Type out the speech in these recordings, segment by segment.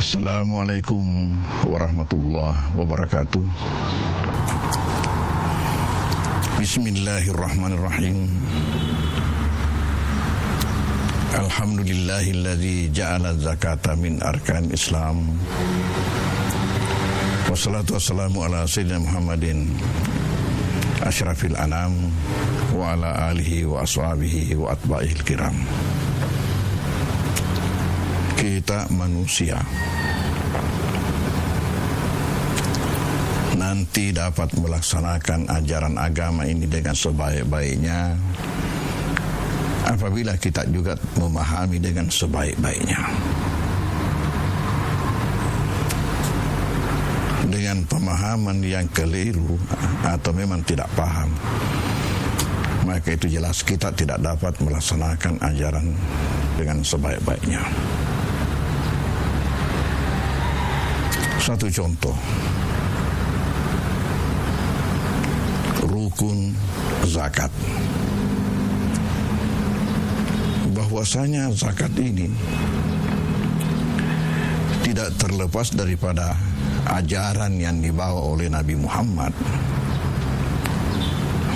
Assalamualaikum warahmatullahi wabarakatuh. Bismillahirrahmanirrahim. Alhamdulillahilladzi ja'ala zakata min arkan Islam. Wassalatu wassalamu ala sayyidina Muhammadin asyrafil anam wa ala alihi wa ashabihi wa atba'ihil kiram. Kita manusia nanti dapat melaksanakan ajaran agama ini dengan sebaik-baiknya apabila kita juga memahami dengan sebaik-baiknya. Dengan pemahaman yang keliru atau memang tidak paham, maka itu jelas kita tidak dapat melaksanakan ajaran dengan sebaik-baiknya. Satu contoh, rukun zakat. Bahwasanya zakat ini tidak terlepas daripada ajaran yang dibawa oleh Nabi Muhammad,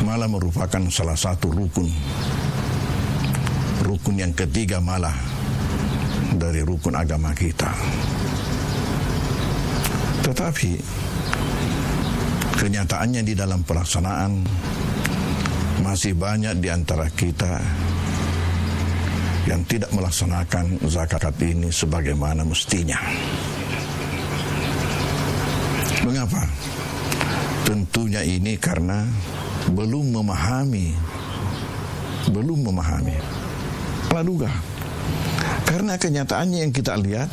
malah merupakan salah satu rukun yang ketiga malah dari rukun agama kita. Tetapi kenyataannya di dalam pelaksanaan masih banyak di antara kita yang tidak melaksanakan zakat ini sebagaimana mestinya. Mengapa? Tentunya ini karena belum memahami. Praduga. Karena kenyataannya yang kita lihat,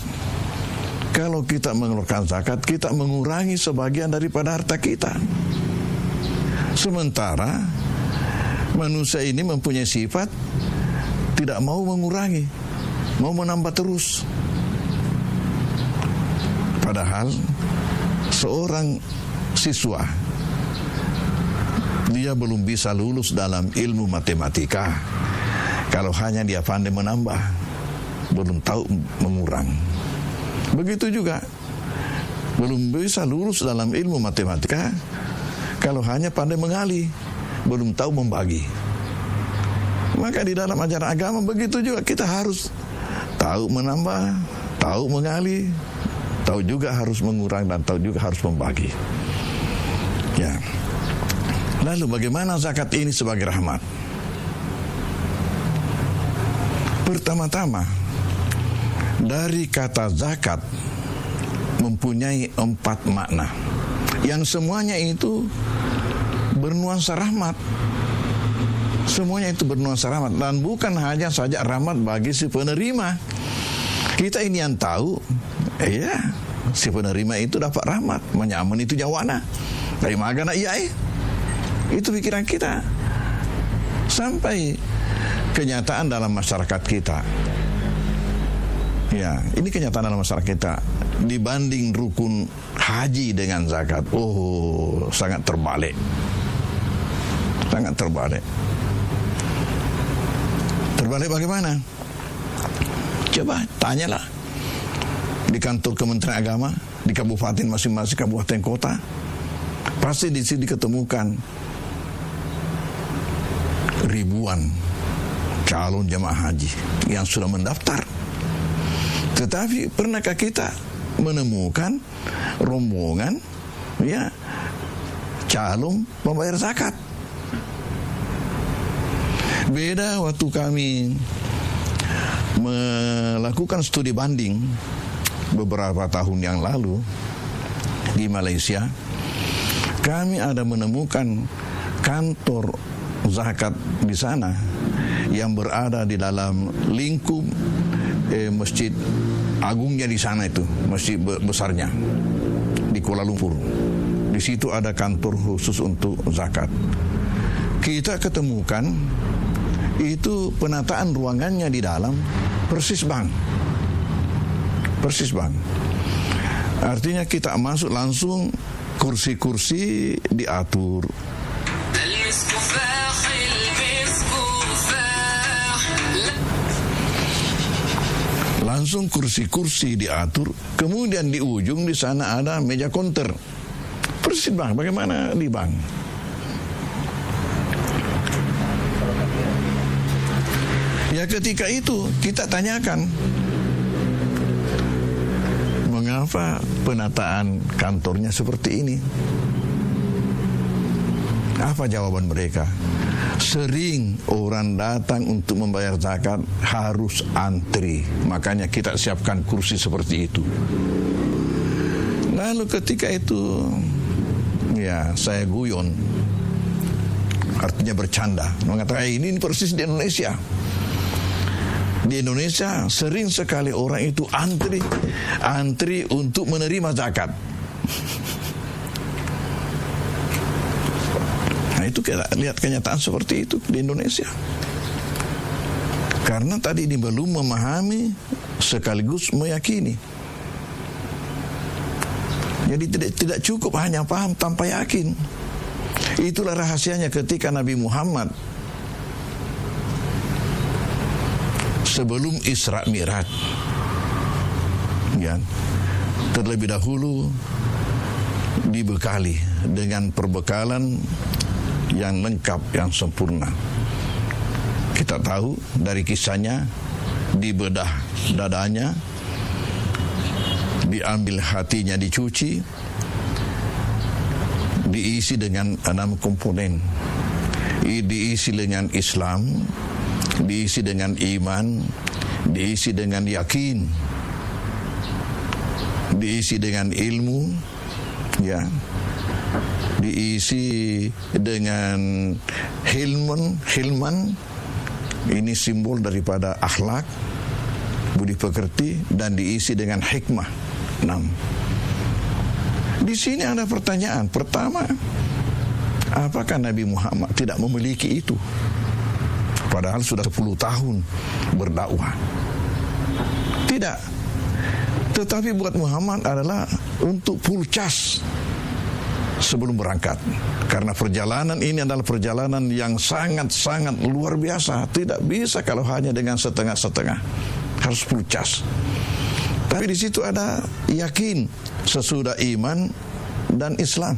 kalau kita mengeluarkan zakat, kita mengurangi sebagian daripada harta kita. Sementara manusia ini mempunyai sifat tidak mau mengurangi, mau menambah terus. Padahal seorang siswa, dia belum bisa lulus dalam ilmu matematika kalau hanya dia pandai menambah, belum tahu mengurang. Begitu juga belum bisa lulus dalam ilmu matematika kalau hanya pandai mengali, belum tahu membagi. Maka di dalam ajaran agama begitu juga, kita harus tahu menambah, tahu mengali, tahu juga harus mengurang, dan tahu juga harus membagi. Ya. Lalu bagaimana zakat ini sebagai rahmat? Pertama-tama, dari kata zakat mempunyai 4 makna, yang semuanya itu bernuansa rahmat. Semuanya itu bernuansa rahmat, dan bukan hanya saja rahmat bagi si penerima. Kita ini yang tahu, si penerima itu dapat rahmat, menyamun itu nyawana. Dari magana itu pikiran kita. Sampai kenyataan dalam masyarakat kita. Ya, ini kenyataan dalam masyarakat kita. Dibanding rukun haji dengan zakat, sangat terbalik. Sangat terbalik. Terbalik bagaimana? Coba tanyalah di kantor Kementerian Agama, di kabupaten masing-masing kabupaten kota, pasti di sini diketemukan ribuan calon jemaah haji yang sudah mendaftar. Tetapi pernahkah kita menemukan rombongan calon membayar zakat? Beda waktu kami melakukan studi banding beberapa tahun yang lalu di Malaysia, kami ada menemukan kantor zakat di sana yang berada di dalam lingkup masjid agungnya di sana, itu masjid besarnya di Kuala Lumpur. Di situ ada kantor khusus untuk zakat. Kita ketemukan itu penataan ruangannya di dalam persis bank. Artinya kita masuk langsung, kursi-kursi diatur. Langsung kursi-kursi diatur. Kemudian di ujung di sana ada meja konter. Persis bank, bagaimana di bank. Ya, ketika itu kita tanyakan, mengapa penataan kantornya seperti ini? Apa jawaban mereka? Sering orang datang untuk membayar zakat harus antri, makanya kita siapkan kursi seperti itu. Lalu ketika itu, saya guyon, artinya bercanda, mengatakan ini persis di Indonesia. Di Indonesia sering sekali orang itu antri untuk menerima zakat. Nah, itu kita lihat kenyataan seperti itu di Indonesia. Karena tadi ini belum memahami sekaligus meyakini. Jadi tidak cukup hanya paham tanpa yakin. Itulah rahasianya ketika Nabi Muhammad sebelum Isra Mi'raj, ya, terlebih dahulu dibekali dengan perbekalan yang lengkap, yang sempurna. Kita tahu dari kisahnya, dibedah dadanya, diambil hatinya, dicuci, diisi dengan 6 komponen. Diisi dengan Islam, diisi dengan iman, diisi dengan yakin, diisi dengan ilmu, ya, diisi dengan hilman, ini simbol daripada akhlak, budi pekerti, dan diisi dengan hikmah. 6. Di sini ada pertanyaan. Pertama, apakah Nabi Muhammad tidak memiliki itu? Padahal sudah 10 tahun berdakwah. Tidak. Tetapi buat Muhammad adalah untuk full charge sebelum berangkat. Karena perjalanan ini adalah perjalanan yang sangat-sangat luar biasa. Tidak bisa kalau hanya dengan setengah-setengah. Harus full charge. Tapi di situ ada yakin sesudah iman dan Islam.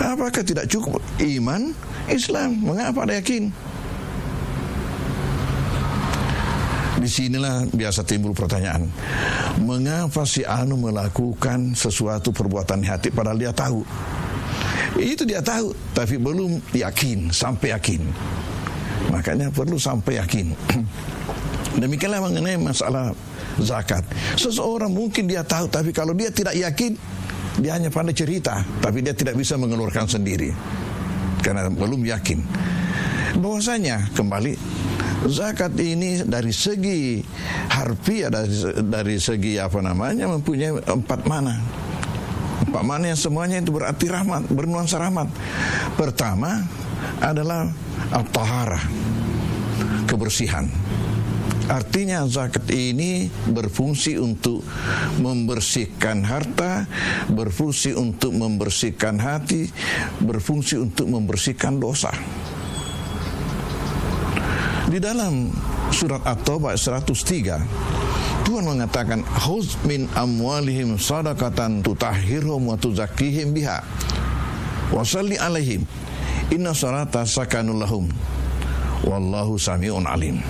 Apakah tidak cukup iman, Islam? Mengapa ada yakin? Disinilah biasa timbul pertanyaan. Mengapa si Anu melakukan sesuatu perbuatan hati padahal dia tahu? Itu dia tahu, tapi belum yakin, sampai yakin. Makanya perlu sampai yakin. Demikianlah mengenai masalah zakat. Seseorang mungkin dia tahu, tapi kalau dia tidak yakin, dia hanya pandai cerita, tapi dia tidak bisa mengeluarkan sendiri karena belum yakin. Bahwasanya kembali, zakat ini dari segi harfiah, dari segi mempunyai 4 makna. 4 makna yang semuanya itu berarti rahmat, bernuansa rahmat. Pertama adalah at-taharah, kebersihan. Artinya zakat ini berfungsi untuk membersihkan harta, berfungsi untuk membersihkan hati, berfungsi untuk membersihkan dosa. Di dalam surat At-Taubah 103, Tuhan mengatakan, "Khudz min amwalihim shadaqatan tutahhiruhum wa tuzakkihim biha wa shalli 'alaihim inna sholata sakanul lahum wallahu sami'un 'alim."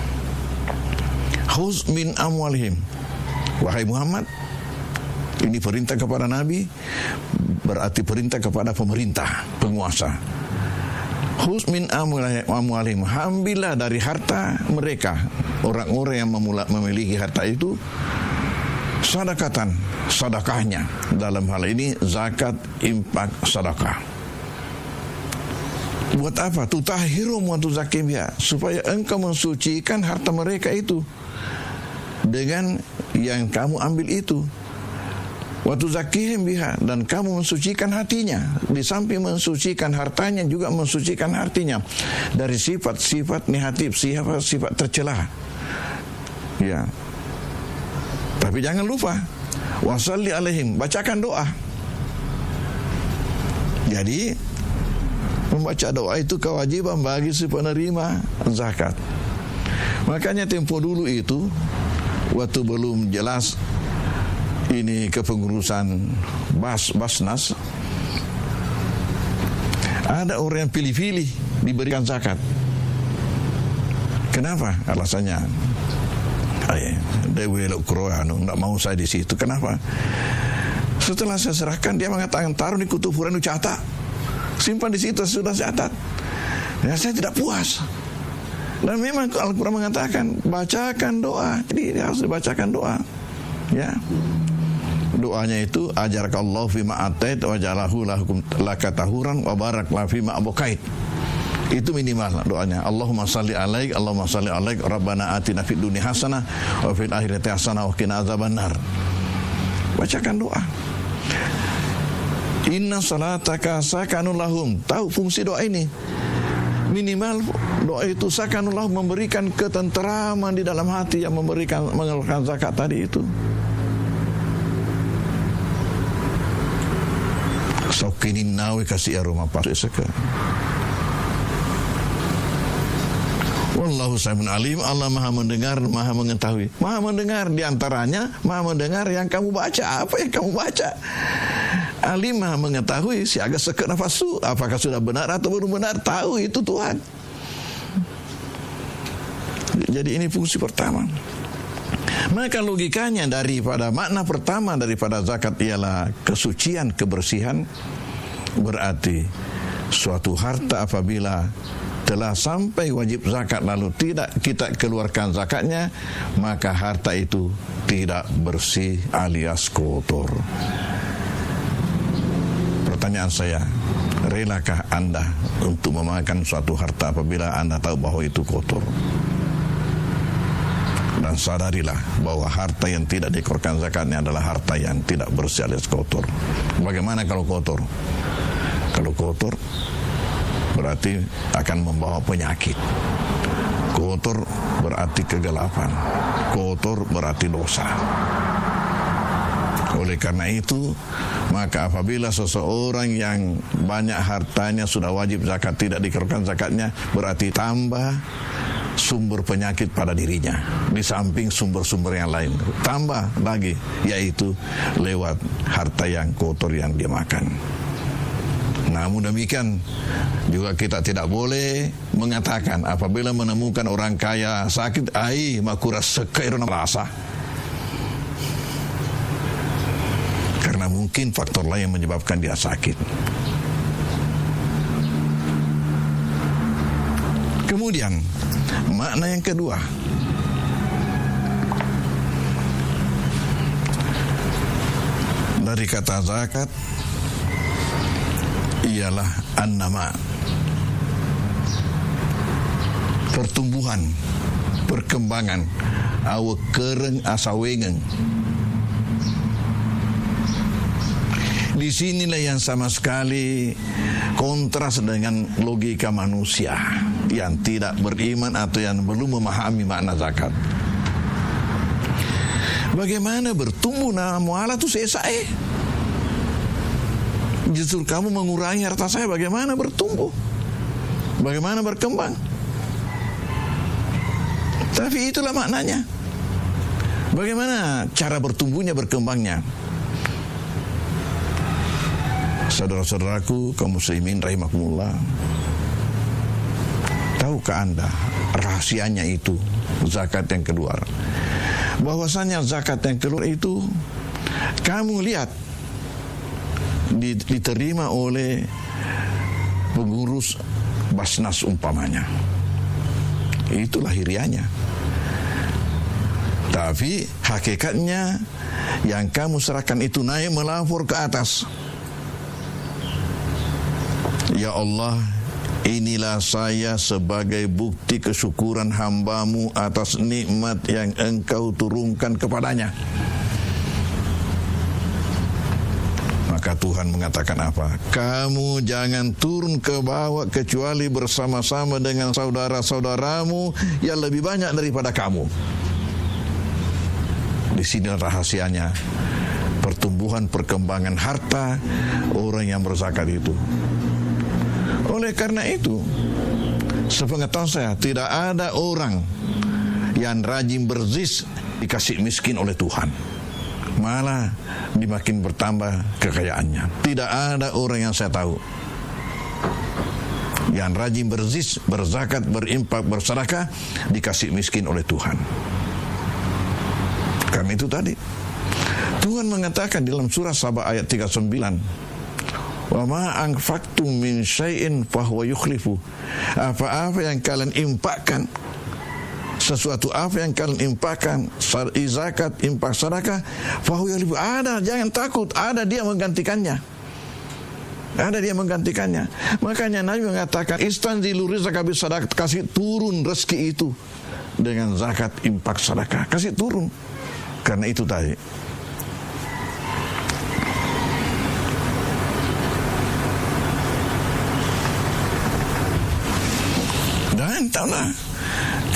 Khudz min amwalihim. Wahai Muhammad, ini perintah kepada Nabi, berarti perintah kepada pemerintah, penguasa. Khudz min amwalihim, ambillah dari harta mereka, orang-orang yang memiliki harta itu, sadaqatan, sedekahnya. Dalam hal ini zakat, infak, sedekah. Buat apa? Tutahhirum wa tuzakkihim biha, supaya engkau mensucikan harta mereka itu dengan yang kamu ambil itu. Wa tuzakkihim biha, dan kamu mensucikan hatinya. Di samping mensucikan hartanya, juga mensucikan hatinya dari sifat-sifat negatif, sifat tercela. Ya. Tapi jangan lupa, wa shalli 'alaihim, bacakan doa. Jadi membaca doa itu kewajiban bagi si penerima zakat. Makanya tempo dulu itu, waktu belum jelas ini kepengurusan Basnas, ada orang yang pilih-pilih diberikan zakat. Kenapa? Alasannya, Dewi Lokroano, tidak mau saya di situ. Kenapa? Setelah saya serahkan, dia mengatakan, taruh di kutuburan itu, catat, simpan di situ, sudah catat. Ya, saya tidak puas. Dan memang Al-Quran mengatakan, bacakan doa. Jadi harus dibacakan doa. Ya. Doanya itu, ajarakallahu fima atait wa jalahu laka tahuran wa baraklah fima abokait. Itu minimal doanya. Allahumma salli alaik, Allahumma salli alaik, Rabbana atina fid dunya hasanah wa fil akhirati hasanah wa qina azabannar. Bacakan doa. Inna salataka sakanun lahum. Tahu fungsi doa ini? Minimal doa itu sakanun lahum, memberikan ketenteraman di dalam hati yang mengeluarkan zakat tadi itu. Saukini nawe kasih aroma pasuk seka. Wallahu sami'un alim. Allah maha mendengar, maha mengetahui. Maha mendengar diantaranya, maha mendengar yang kamu baca. Apa yang kamu baca? Alim maha mengetahui. Si agak seka nafasu. Apakah sudah benar atau belum benar? Tahu itu Tuhan. Jadi ini fungsi pertama. Maka logikanya daripada makna pertama daripada zakat ialah kesucian, kebersihan. Berarti suatu harta apabila telah sampai wajib zakat lalu tidak kita keluarkan zakatnya, maka harta itu tidak bersih alias kotor. Pertanyaan saya, relakah Anda untuk memakan suatu harta apabila Anda tahu bahwa itu kotor? Dan sadarilah bahwa harta yang tidak dikeluarkan zakatnya adalah harta yang tidak bersih alias kotor. Bagaimana kalau kotor? Kalau kotor berarti akan membawa penyakit. Kotor berarti kegelapan. Kotor berarti dosa. Oleh karena itu, maka apabila seseorang yang banyak hartanya sudah wajib zakat tidak dikeluarkan zakatnya, berarti tambah sumber penyakit pada dirinya. Di samping sumber-sumber yang lain, tambah lagi, yaitu lewat harta yang kotor yang dia makan. Namun demikian juga kita tidak boleh mengatakan apabila menemukan orang kaya sakit, ai makura sekairuna rasa. Karena mungkin faktor lain yang menyebabkan dia sakit. Kemudian makna yang kedua, dari kata zakat ialah an-nama, pertumbuhan, perkembangan, awa kereng asawengeng. Di sinilah yang sama sekali kontras dengan logika manusia yang tidak beriman atau yang belum memahami makna zakat. Bagaimana bertumbuh nama mu'ala itu selesai? Justru kamu mengurangi harta saya, bagaimana bertumbuh? Bagaimana berkembang? Tapi itulah maknanya. Bagaimana cara bertumbuhnya, berkembangnya? Saudara-saudaraku kaum muslimin rahimakumullah, tahukah Anda rahasianya itu zakat yang keluar? Bahwasanya zakat yang keluar itu kamu lihat diterima oleh pengurus Basnas umpamanya, itu lahirianya. Tapi hakikatnya yang kamu serahkan itu naik melapor ke atas. Ya Allah, inilah saya sebagai bukti kesyukuran hamba-Mu atas nikmat yang Engkau turunkan kepadanya. Maka Tuhan mengatakan apa? Kamu jangan turun ke bawah kecuali bersama-sama dengan saudara-saudaramu yang lebih banyak daripada kamu. Di sini rahasianya pertumbuhan perkembangan harta orang yang berzakat itu. Oleh karena itu, sepengetahuan saya, tidak ada orang yang rajin berzis dikasih miskin oleh Tuhan, malah dimakin bertambah kekayaannya. Tidak ada orang yang saya tahu yang rajin berzis, berzakat, berimpak, bersedekah dikasih miskin oleh Tuhan. Karena itu tadi Tuhan mengatakan dalam surah Saba ayat 39, wa ma anfaqtum min syai'in fahuwa yukhlifu. Apa-apa yang kalian impakkan, sesuatu apa yang kalian impakkan, zakat, impak, sedekah, fahuwa yukhlifu. Ada, jangan takut, ada dia menggantikannya. Ada dia menggantikannya. Makanya Nabi mengatakan istanzilu rizqa bis sadaqah, kasih turun rezeki itu dengan zakat, impak, sedekah, kasih turun. Karena itu tadi tahulah,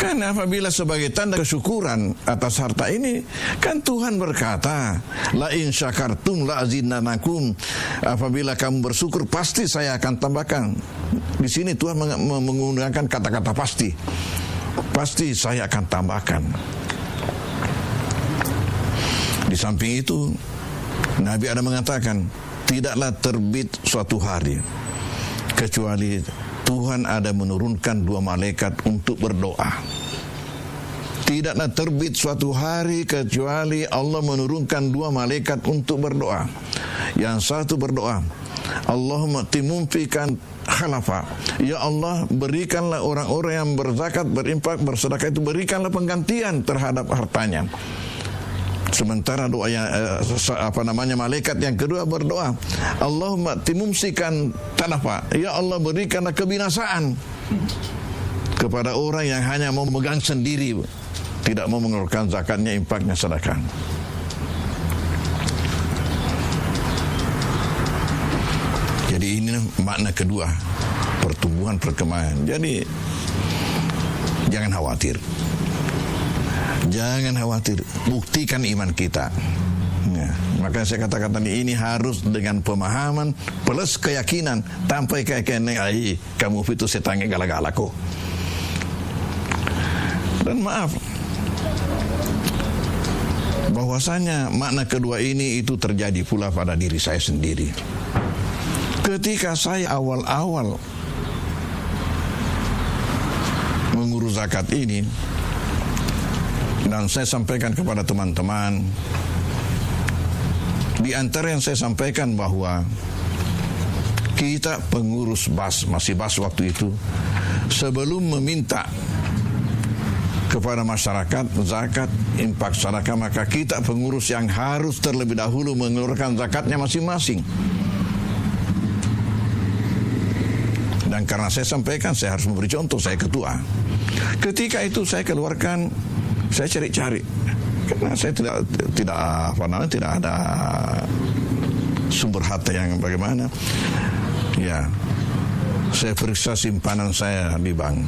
Kan apabila sebagai tanda kesyukuran atas harta ini, kan Tuhan berkata, la in syakartum la azidannakum. Apabila kamu bersyukur, pasti saya akan tambahkan. Di sini Tuhan menggunakan kata-kata pasti. Pasti saya akan tambahkan. Di samping itu, Nabi ada mengatakan, tidaklah terbit suatu hari kecuali Tuhan ada menurunkan 2 malaikat untuk berdoa. Tidaklah terbit suatu hari kecuali Allah menurunkan 2 malaikat untuk berdoa. Yang satu berdoa, Allahumma timumfikan khalafa. Ya Allah, berikanlah orang-orang yang berzakat, berinfak, bersedekah itu, berikanlah penggantian terhadap hartanya. Sementara doanya malaikat yang kedua berdoa, Allahumma timumsikan talafa. Ya Allah, berikanlah kebinasaan kepada orang yang hanya mau memegang sendiri, tidak mau mengeluarkan zakatnya, infaknya, sedekah. Jadi ini makna kedua, pertumbuhan, perkembangan. Jadi jangan khawatir. Jangan khawatir, buktikan iman kita. Ya, maka saya katakan tadi, ini harus dengan pemahaman plus keyakinan. Tanpa keyakinan, kamu itu setange galak-galak kok. Dan maaf, bahwasanya makna kedua ini itu terjadi pula pada diri saya sendiri. Ketika saya awal-awal mengurus zakat ini, dan saya sampaikan kepada teman-teman, di antara yang saya sampaikan bahwa kita pengurus BAS, masih BAS waktu itu, sebelum meminta kepada masyarakat zakat, infak, sedekah, maka kita pengurus yang harus terlebih dahulu mengeluarkan zakatnya masing-masing. Dan karena saya sampaikan, saya harus memberi contoh, saya ketua. Ketika itu saya keluarkan, saya cari-cari, karena saya tidak ada sumber harta yang bagaimana. Ya, saya periksa simpanan saya di bank.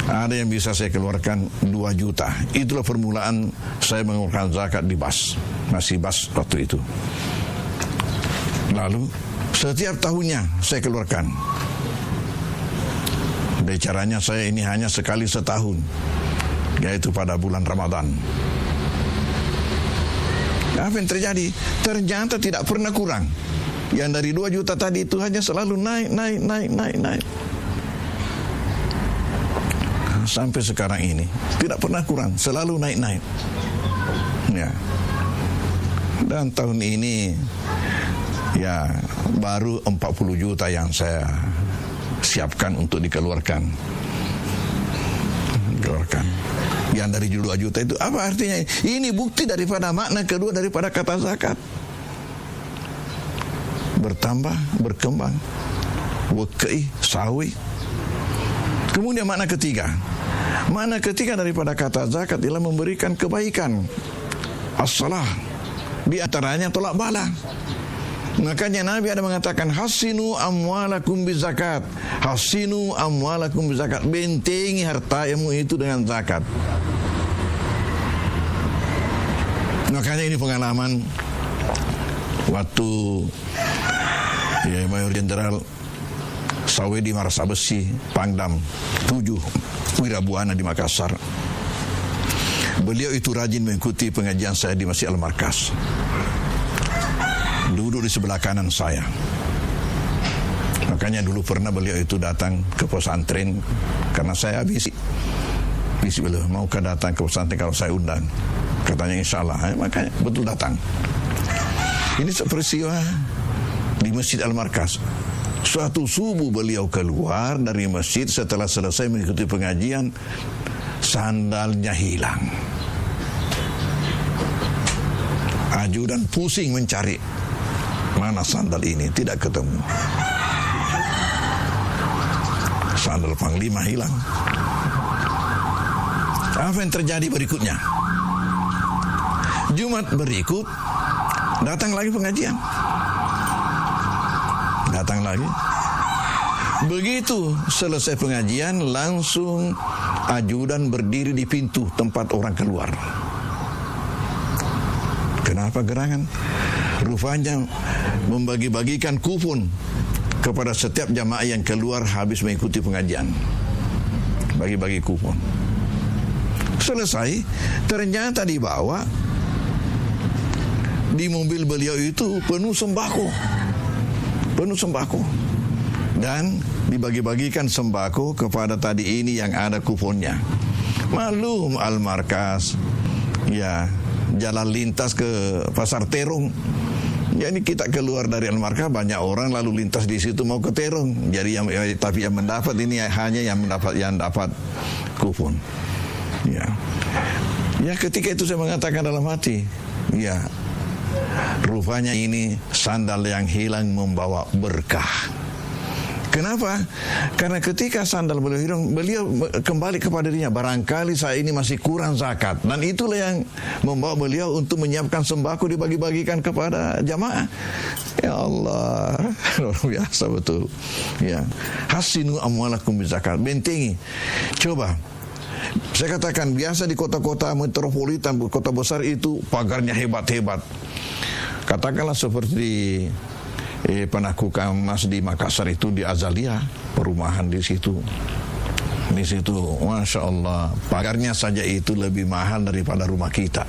Ada yang bisa saya keluarkan 2 juta. Itulah permulaan saya mengeluarkan zakat di BAS, masih BAS waktu itu. Lalu setiap tahunnya saya keluarkan. Dan caranya saya ini hanya sekali setahun, yaitu pada bulan Ramadan. Apa yang terjadi? Ternyata tidak pernah kurang. Yang dari 2 juta tadi itu hanya selalu naik. Sampai sekarang ini tidak pernah kurang, selalu naik. Ya. Dan tahun ini ya baru 40 juta yang saya siapkan untuk dikeluarkan. Yang dari 2 juta itu apa artinya? Ini bukti daripada makna kedua daripada kata zakat. Bertambah, berkembang, wekei, sawi. Kemudian makna ketiga. Makna ketiga daripada kata zakat ialah memberikan kebaikan. As-salah. Di antaranya tolak bala. Makanya Nabi ada mengatakan, hasinu amwalakum bizakat. Hasinu amwalakum bizakat. Bentengi hartamu itu dengan zakat. Makanya ini pengalaman waktu Mayor Jenderal Sawedi Marasa Besi, Pangdam 7 Wirabuana di Makassar. Beliau itu rajin mengikuti pengajian saya di Masjid Al-Markas. Duduk di sebelah kanan saya. Makanya dulu pernah beliau itu datang ke pesantren, karena saya bisi beliau, maukah datang ke pesantren kalau saya undang? Katanya insya Allah. Makanya betul datang. Ini peristiwa di Masjid Al-Markas. Suatu subuh beliau keluar dari masjid setelah selesai mengikuti pengajian, sandalnya hilang. Ajudan pusing mencari mana sandal ini, tidak ketemu. Sandal panglima hilang. Apa yang terjadi berikutnya? Jumat berikut datang lagi pengajian. Datang lagi. Begitu selesai pengajian, langsung ajudan berdiri di pintu tempat orang keluar. Kenapa gerangan? Rupanya membagi-bagikan kupon kepada setiap jamaah yang keluar habis mengikuti pengajian. Bagi-bagi kupon. Selesai, ternyata dibawa di mobil beliau itu penuh sembako. Penuh sembako. Dan dibagi-bagikan sembako kepada tadi ini yang ada kuponnya. Malum Al-Markas, ya, jalan lintas ke Pasar Terong. Jadi kita keluar dari Al-Markas, banyak orang lalu lintas di situ mau ke Terong. Jadi tapi yang mendapat ini hanya yang dapat kupon. Ya. Ya, ketika itu saya mengatakan dalam hati, ya, rupanya ini sandal yang hilang membawa berkah. Kenapa? Karena ketika sandal beliau hilang, beliau kembali kepada dirinya, barangkali saya ini masih kurang zakat. Dan itulah yang membawa beliau untuk menyiapkan sembako dibagi-bagikan kepada jamaah. Ya Allah, luar biasa betul. Ya, hasinu amwalakum bizakat. Bentengi. Coba, saya katakan biasa di kota-kota metropolitan, kota besar itu pagarnya hebat-hebat. Katakanlah seperti Penakukan Mas di Makassar itu, di Azalia, perumahan di situ. Di situ, Masya Allah, pagarnya saja itu lebih mahal daripada rumah kita,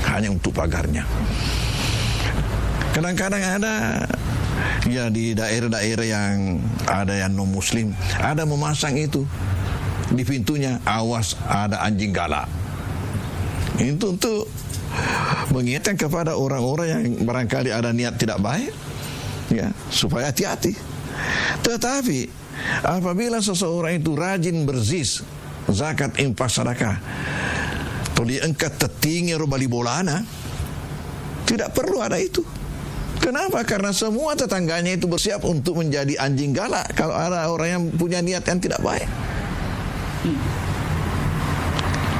hanya untuk pagarnya. Kadang-kadang ada, ya, di daerah-daerah yang ada yang non-muslim, ada memasang itu di pintunya, awas ada anjing galak. Itu untuk mengingatkan kepada orang-orang yang barangkali ada niat tidak baik, ya, supaya hati-hati. Tetapi apabila seseorang itu rajin berzis, zakat, infak, sedekah, tuli engkat tertinggi robali bolana, tidak perlu ada itu. Kenapa? Karena semua tetangganya itu bersiap untuk menjadi anjing galak kalau ada orang yang punya niat yang tidak baik.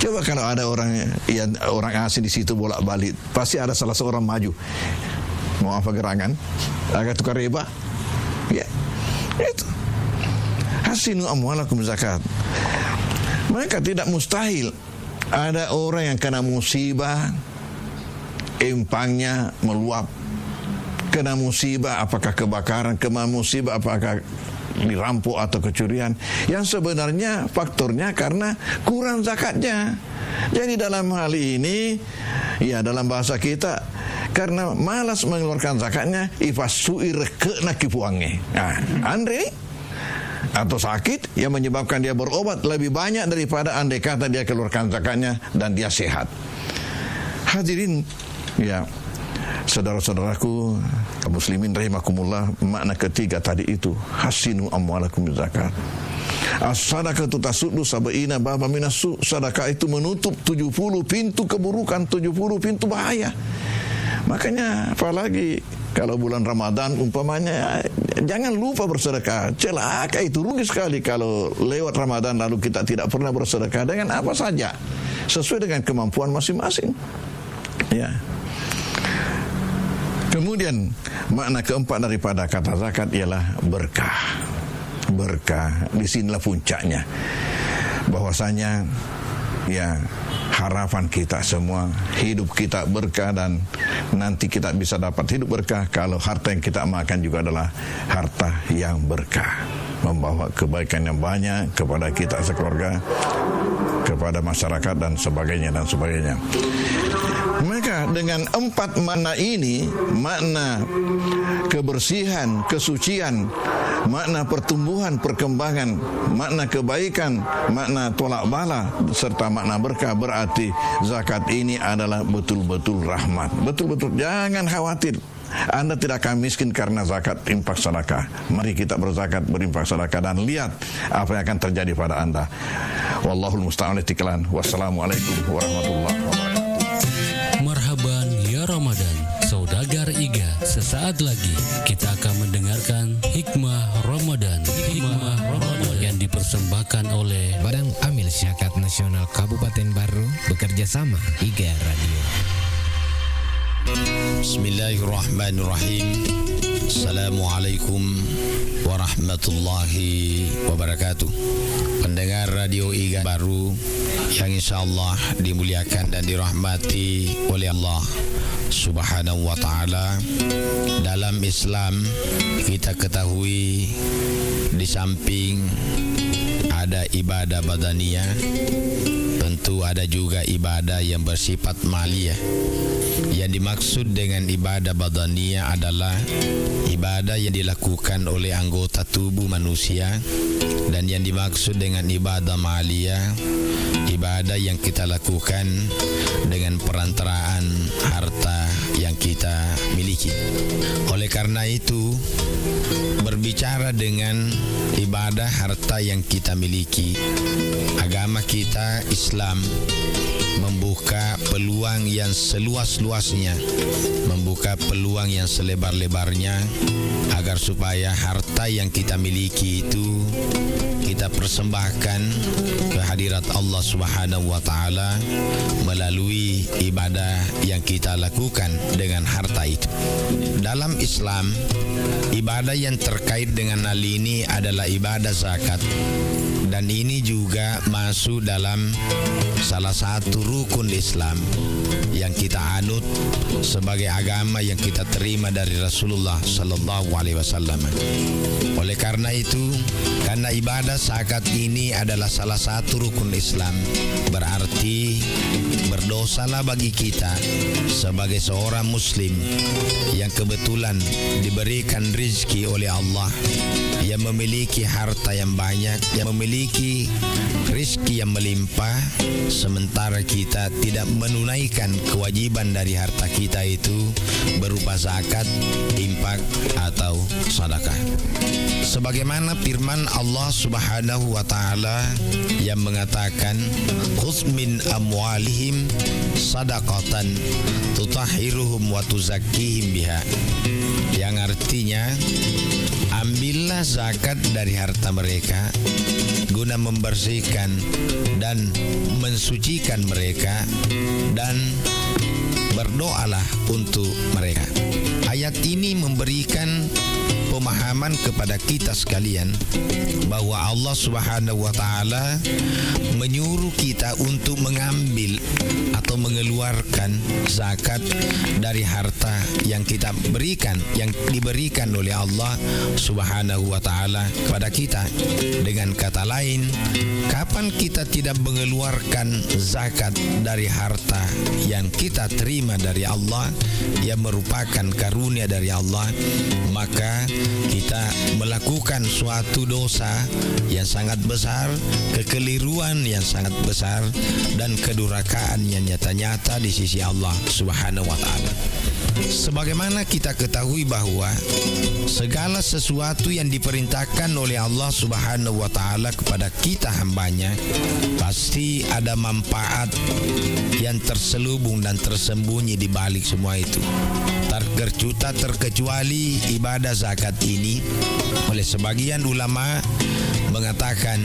Coba kalau ada orang asing di situ bolak-balik, pasti ada salah seorang maju. Mau apa gerangan? Agak tukar riba. Ya, itu. Hasinu amwalakum zakat. Maka tidak mustahil ada orang yang kena musibah, empangnya meluap. Kena musibah, apakah kebakaran, kena musibah, apakah dirampok atau kecurian, yang sebenarnya faktornya karena kurang zakatnya. Jadi dalam hal ini, ya, dalam bahasa kita, karena malas mengeluarkan zakatnya, ifasuir kena kipuange. Nah, Andre atau sakit yang menyebabkan dia berobat lebih banyak daripada andai kata dia keluarkan zakatnya dan dia sehat. Hadirin, ya, saudara-saudaraku muslimin rahimakumullah, makna ketiga tadi itu hasinu amwalakum bizakat. As-sadaqatu tasuddu sab'ina baba minasu. Sedekah itu menutup 70 pintu keburukan, 70 pintu bahaya. Makanya apalagi kalau bulan Ramadan umpamanya, jangan lupa bersedekah. Celaka itu, rugi sekali kalau lewat Ramadan lalu kita tidak pernah bersedekah dengan apa saja, sesuai dengan kemampuan masing-masing. Ya. Kemudian makna keempat daripada kata zakat ialah berkah. Berkah, disinilah puncaknya. Bahwasanya, ya, harapan kita semua hidup kita berkah, dan nanti kita bisa dapat hidup berkah kalau harta yang kita makan juga adalah harta yang berkah, membawa kebaikan yang banyak kepada kita sekeluarga, kepada masyarakat dan sebagainya dan sebagainya. Maka dengan empat makna ini, makna kebersihan, kesucian, makna pertumbuhan, perkembangan, makna kebaikan, makna tolak bala, serta makna berkah, berarti zakat ini adalah betul-betul rahmat. Betul-betul, jangan khawatir Anda tidak akan miskin karena zakat, infak, sedekah. Mari kita berzakat, berinfak, sedekah, dan lihat apa yang akan terjadi pada Anda. Wallahul musta'an. Wassalamualaikum warahmatullahi wabarakatuh. Marhaban ya Ramadan, saudagar Iga. Sesaat lagi kita akan mendengarkan Hikmah Ramadan. Hikmah Ramadan yang dipersembahkan oleh Badan Amil Zakat Nasional Kabupaten Baru bekerja sama Iga Radio. Bismillahirrahmanirrahim. Assalamualaikum warahmatullahi wabarakatuh. Pendengar Radio IGA baru yang insya Allah dimuliakan dan dirahmati oleh Allah Subhanahu wa ta'ala. Dalam Islam kita ketahui di samping ada ibadah badaniyah, tentu ada juga ibadah yang bersifat maliyah. Yang dimaksud dengan ibadah badaniyah adalah ibadah yang dilakukan oleh anggota tubuh manusia, dan yang dimaksud dengan ibadah maliyah, ibadah yang kita lakukan dengan perantaraan harta yang kita miliki. Oleh karena itu, berbicara dengan ibadah harta yang kita miliki, agama kita Islam membuka peluang yang seluas-luasnya, membuka peluang yang selebar-lebarnya agar supaya harta yang kita miliki itu kita persembahkan ke hadirat Allah Subhanahu wa ta'ala melalui ibadah yang kita lakukan dengan harta itu. Dalam Islam, ibadah yang terkait dengan hal ini adalah ibadah zakat, dan ini juga masuk dalam salah satu rukun Islam yang kita anut sebagai agama yang kita terima dari Rasulullah sallallahu alaihi wasallam. Oleh karena itu, karena ibadah zakat ini adalah salah satu rukun Islam, berarti berdosalah bagi kita sebagai seorang muslim yang kebetulan diberikan rezeki oleh Allah, yang memiliki harta yang banyak, yang memiliki rezeki yang melimpah, sementara kita tidak menunaikan kewajiban dari harta kita itu berupa zakat, infak atau sedekah. Sebagaimana firman Allah Subhanahu wa ta'ala yang mengatakan, khudz min amwalihim sadaqatan tutahhiruhum wa tuzakkihim biha, yang artinya ambillah zakat dari harta mereka guna membersihkan dan mensucikan mereka, dan berdoalah untuk mereka. Ayat ini memberikan pemahaman kepada kita sekalian bahwa Allah Subhanahu wa ta'ala menyuruh kita untuk mengambil atau mengeluarkan zakat dari harta yang kita berikan, yang diberikan oleh Allah Subhanahu wa ta'ala kepada kita. Dengan kata lain, kapan kita tidak mengeluarkan zakat dari harta yang kita terima dari Allah, yang merupakan karunia dari Allah, maka kita melakukan suatu dosa yang sangat besar, kekeliruan yang sangat besar, dan kedurhakaan yang nyata-nyata di sisi Allah Subhanahu wa ta'ala. Sebagaimana kita ketahui bahwa segala sesuatu yang diperintahkan oleh Allah Subhanahu wa ta'ala kepada kita hambanya, pasti ada manfaat yang terselubung dan tersembunyi di balik semua itu. Terkecuali ibadah zakat ini. Oleh sebagian ulama mengatakan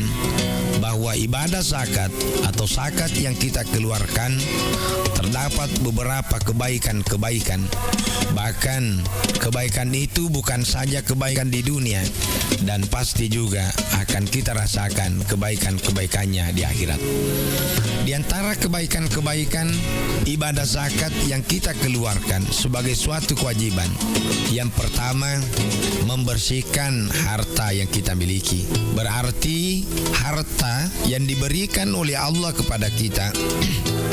bahwa ibadah zakat atau zakat yang kita keluarkan terdapat beberapa kebaikan-kebaikan. Bahkan kebaikan itu bukan saja kebaikan di dunia, dan pasti juga akan kita rasakan kebaikan-kebaikannya di akhirat. Di antara kebaikan-kebaikan ibadah zakat yang kita keluarkan sebagai suatu kewajiban, yang pertama, membersihkan harta yang kita miliki. Berarti harta yang diberikan oleh Allah kepada kita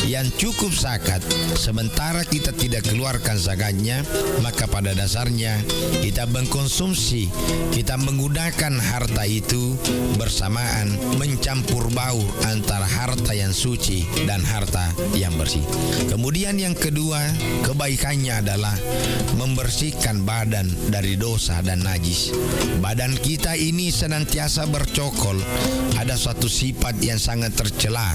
yang cukup zakat, sementara kita tidak keluarkan zakatnya, maka pada dasarnya kita mengkonsumsi, kita menggunakan harta itu bersamaan, mencampur baur antara harta yang suci dan harta yang bersih. Kemudian yang kedua, kebaikannya adalah membersihkan badan dari dosa dan najis. Badan kita ini senantiasa bercokol, ada suatu sifat yang sangat tercela,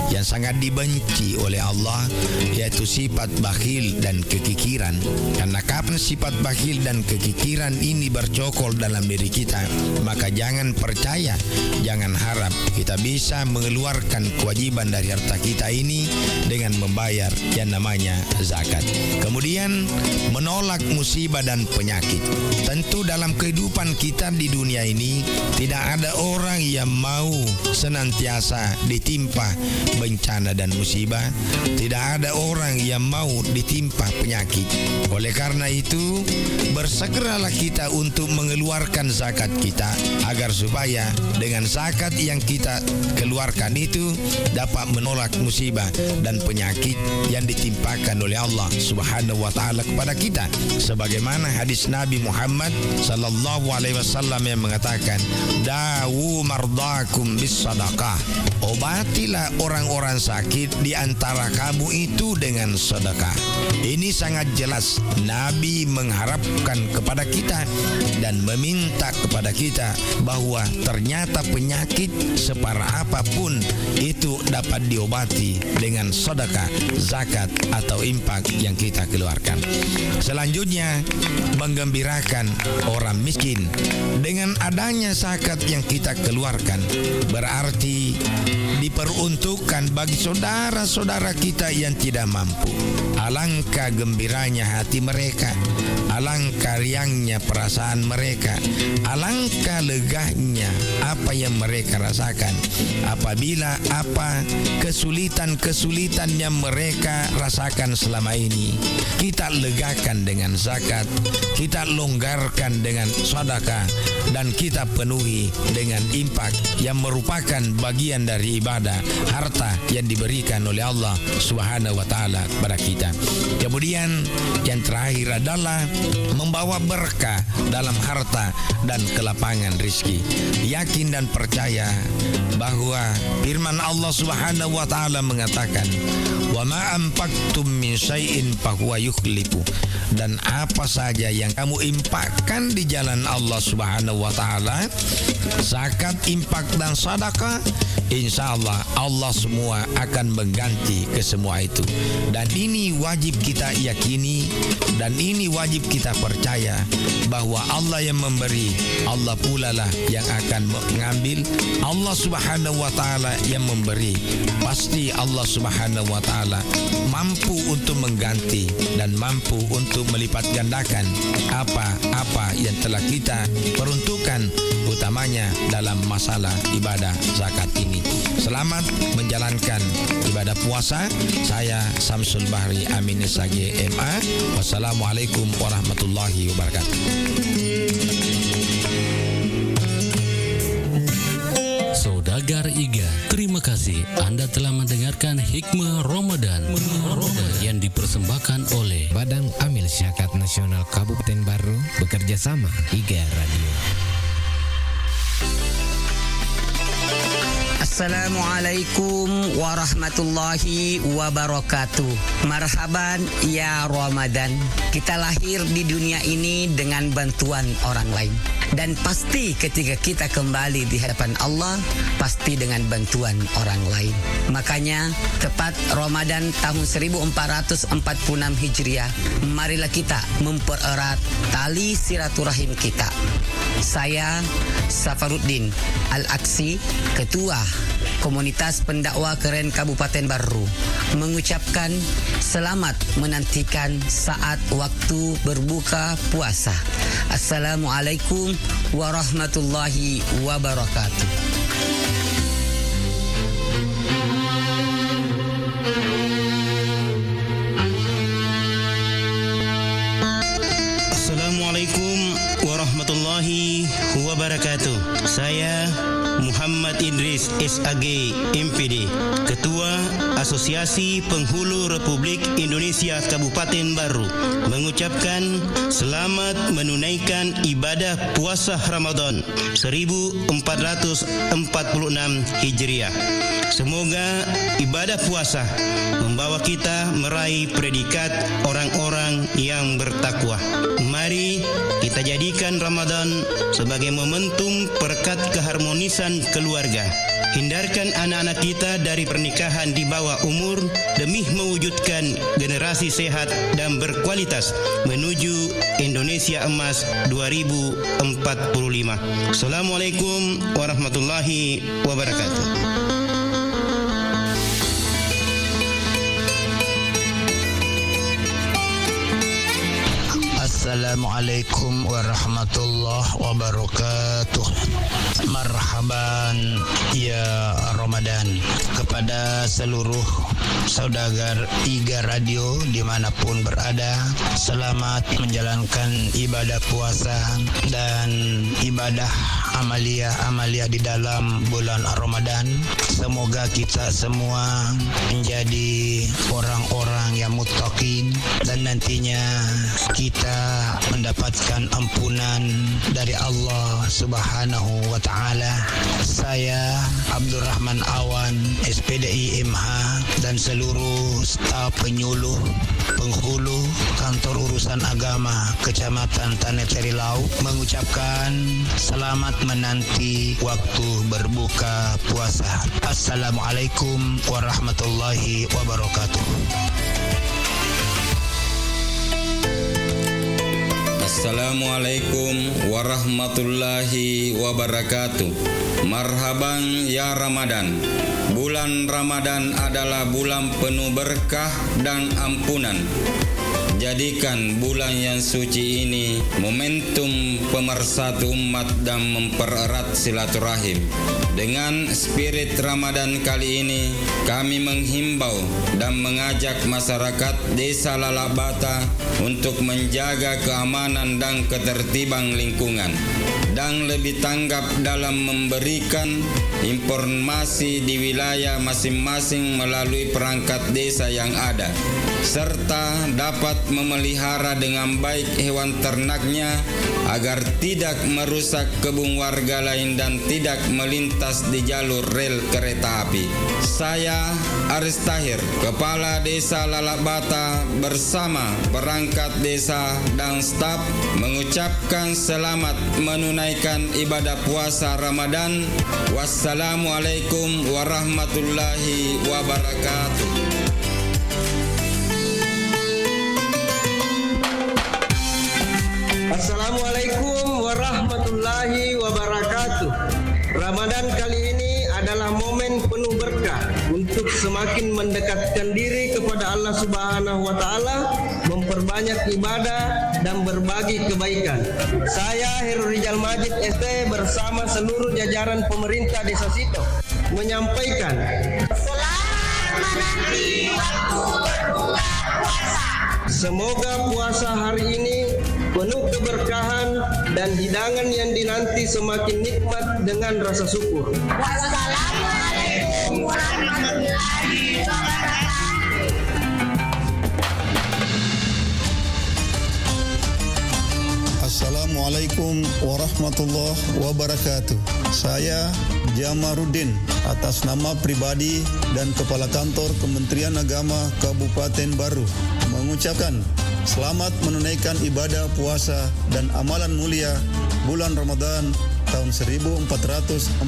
yang sangat dibenci oleh Allah, yaitu sifat bakhil dan kekikiran. Karena kapan sifat bakhil dan kekikiran ini bercokol dalam diri kita, maka jangan percaya, jangan harap kita bisa mengeluarkan kewajiban dari harta kita ini dengan membayar yang namanya zakat. Kemudian menolak musibah dan penyakit. Tentu dalam kehidupan kita di dunia ini tidak ada orang yang mau senantiasa ditimpa bencana dan musibah. Tidak ada orang yang mau ditimpa penyakit. Oleh karena itu, bersegeralah kita untuk mengeluarkan zakat kita agar supaya dengan zakat yang kita keluarkan itu dapat menolak musibah dan penyakit yang ditimpakan oleh Allah Subhanahu wa taala kepada kita, sebagaimana hadis Nabi Muhammad sallallahu alaihi wasallam yang mengatakan, dawu mardakum bis sadaqah, obatilah orang-orang sakit di antara kamu itu dengan sedekah. Ini sangat jelas Nabi mengharapkan kepada kita dan meminta kepada kita bahwa ternyata penyakit separah apapun itu dapat diobati dengan sedekah, zakat atau infak yang kita keluarkan. Selanjutnya, menggembirakan orang miskin. Dengan adanya zakat yang kita keluarkan berarti diperuntukkan bagi saudara-saudara kita yang tidak mampu. Alangkah gembiranya hati mereka, alangkah riangnya perasaan mereka, alangkah legahnya apa yang mereka rasakan apabila apa kesulitan-kesulitan yang mereka rasakan selama ini kita legakan dengan zakat, kita longgarkan dengan sedekah, dan kita penuhi dengan infak yang merupakan bagian dari ibadah harta yang diberikan oleh Allah Subhanahu wa taala kepada kita. Kemudian yang terakhir adalah membawa berkah dalam harta dan kelapangan rizki. Yakin dan percaya bahwa firman Allah Subhanahu wa taala mengatakan, "Wa ma anfaqtum min syai'in fahuwa yukhlifu." Dan apa saja yang kamu infakkan di jalan Allah Subhanahu wa taala, zakat, infak dan sedekah, insyaallah Allah semua akan mengganti ke semua itu. Dan ini wajib kita yakini dan ini wajib kita percaya bahwa Allah yang memberi, Allah pula lah yang akan mengambil. Allah Subhanahu wa taala yang memberi, pasti Allah Subhanahu wa taala mampu untuk mengganti dan mampu untuk melipat gandakan apa-apa yang telah kita peruntukkan, utamanya dalam masalah ibadah zakat ini. Selamat menjalankan ibadah puasa. Saya Samsul Bahri Amin SAG MA. Wassalamualaikum warahmatullahi wabarakatuh. Saudagar Iga, terima kasih Anda telah mendengarkan Hikmah Ramadan yang dipersembahkan oleh Badan Amil Syakat Nasional Kabupaten Baru bekerja sama IGA Radio. Assalamualaikum warahmatullahi wabarakatuh. Marhaban ya Ramadan. Kita lahir di dunia ini dengan bantuan orang lain. Dan pasti ketika kita kembali di hadapan Allah, pasti dengan bantuan orang lain. Makanya tepat Ramadan tahun 1446 Hijriah, marilah kita mempererat tali silaturahim kita. Saya Safaruddin Al-Aksi, Ketua Komunitas Pendakwa Keren Kabupaten Baru, mengucapkan selamat menantikan saat waktu berbuka puasa. Assalamualaikum warahmatullahi wabarakatuh. Assalamualaikum warahmatullahi wabarakatuh. Saya Muhammad Idris SAG MPD, Ketua Asosiasi Penghulu Republik Indonesia Kabupaten Baru, mengucapkan selamat menunaikan ibadah puasa Ramadan 1446 Hijriah. Semoga ibadah puasa membawa kita meraih predikat orang-orang yang bertakwa. Mari kita jadikan Ramadan sebagai momentum perekat keharmonisan keluarga. Hindarkan anak-anak kita dari pernikahan di bawah umur demi mewujudkan generasi sehat dan berkualitas menuju Indonesia Emas 2045. Assalamualaikum warahmatullahi wabarakatuh. Assalamualaikum warahmatullahi wabarakatuh. Marhaban ya Ramadan. Kepada seluruh saudagar IGA Radio dimanapun berada, selamat menjalankan ibadah puasa dan ibadah amalia di dalam bulan Ramadan. Semoga kita semua menjadi orang-orang yang muttaqin dan nantinya kita mendapatkan ampunan dari Allah Subhanahu wa taala. Saya Abdurrahman Awan, SPDI MH, dan seluruh staf penyuluh penghulu kantor urusan agama Kecamatan Tanah Ceri Lauk mengucapkan selamat menanti waktu berbuka puasa. Assalamualaikum warahmatullahi wabarakatuh. Assalamualaikum warahmatullahi wabarakatuh. Marhaban ya Ramadan. Bulan Ramadan adalah bulan penuh berkah dan ampunan. Jadikan bulan yang suci ini momentum pemersatu umat dan mempererat silaturahim. Dengan spirit Ramadan kali ini, kami menghimbau dan mengajak masyarakat Desa Lalabata untuk menjaga keamanan dan ketertiban lingkungan dan lebih tanggap dalam memberikan informasi di wilayah masing-masing melalui perangkat desa yang ada, serta dapat memelihara dengan baik hewan ternaknya agar tidak merusak kebun warga lain dan tidak melintas di jalur rel kereta api. Saya Aris Tahir, Kepala Desa Lalabata bersama perangkat desa dan staf mengucapkan selamat menunaikan ibadah puasa Ramadan. Wassalamualaikum warahmatullahi wabarakatuh. Assalamualaikum warahmatullahi wabarakatuh. Ramadan kali ini adalah momen penuh berkah untuk semakin mendekatkan diri kepada Allah Subhanahu wa taala, memperbanyak ibadah dan berbagi kebaikan. Saya Heru Rijal Majid ST bersama seluruh jajaran pemerintah Desa Sito menyampaikan selamat menanti waktu berbuka puasa. Semoga puasa hari ini penuh keberkahan dan hidangan yang dinanti semakin nikmat dengan rasa syukur. Wassalamualaikum warahmatullahi wabarakatuh. Assalamualaikum warahmatullahi wabarakatuh. Saya Jamaruddin atas nama pribadi dan Kepala Kantor Kementerian Agama Kabupaten Baru mengucapkan selamat menunaikan ibadah puasa dan amalan mulia bulan Ramadan tahun 1446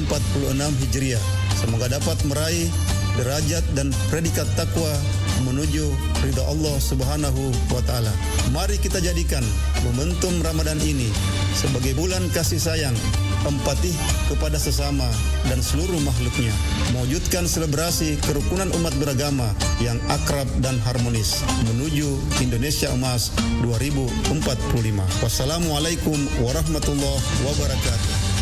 Hijriah. Semoga dapat meraih derajat dan predikat takwa menuju ridha Allah Subhanahu wa taala. Mari kita jadikan momentum Ramadan ini sebagai bulan kasih sayang, empati kepada sesama dan seluruh makhluknya, mewujudkan selebrasi kerukunan umat beragama yang akrab dan harmonis menuju Indonesia Emas 2045. Wassalamualaikum warahmatullahi wabarakatuh.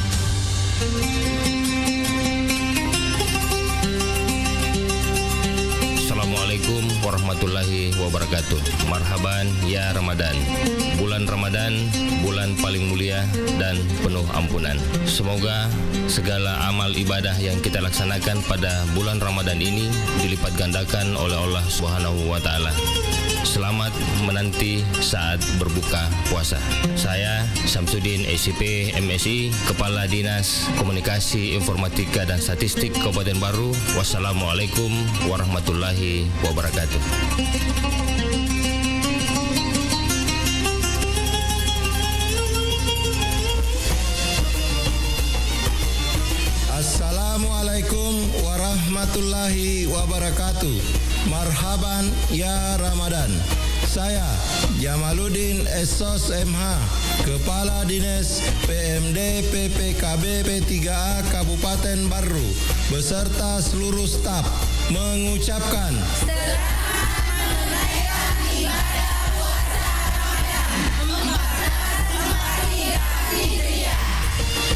Assalamualaikum warahmatullahi wabarakatuh. Marhaban ya Ramadan. Bulan Ramadan, bulan paling mulia dan penuh ampunan. Semoga segala amal ibadah yang kita laksanakan pada bulan Ramadan ini dilipat gandakan oleh Allah Subhanahu wa taala. Selamat menanti saat berbuka puasa. Saya Samsudin SCP MSI, Kepala Dinas Komunikasi Informatika dan Statistik Kabupaten Baru. Wassalamualaikum warahmatullahi wabarakatuh. Assalamualaikum warahmatullahi wabarakatuh. Marhaban ya Ramadan. Saya Jamaluddin Esos MH, Kepala Dinas PMD PPKB P3A Kabupaten Baru beserta seluruh staf mengucapkan selamat menunaikan ibadah puasa Ramadan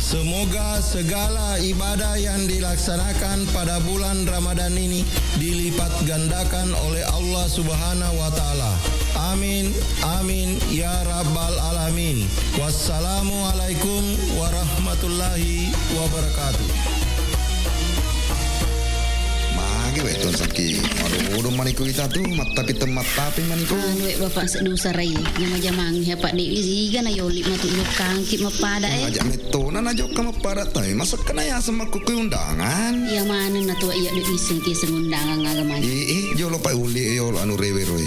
Semoga segala ibadah yang dilaksanakan pada bulan Ramadan ini dilipat gandakan oleh Allah Subhanahu wa taala. Amin, amin ya rabbal alamin. Wassalamualaikum warahmatullahi wabarakatuh. Magi weton sakit. Aduh, maniku kita tuh tapi temat tapi maniku. Bapak sedusa rai, jama-jamang ya Pak Dewi ziga na yoli matu lukang kip mapada Ajak metona na jok ka mapada tay. Masa kena ya sama kuku undangan. Ya mana na tua iya dewi iseng undangan ngagaman. Jolo pa uli yolo anu rewe roy.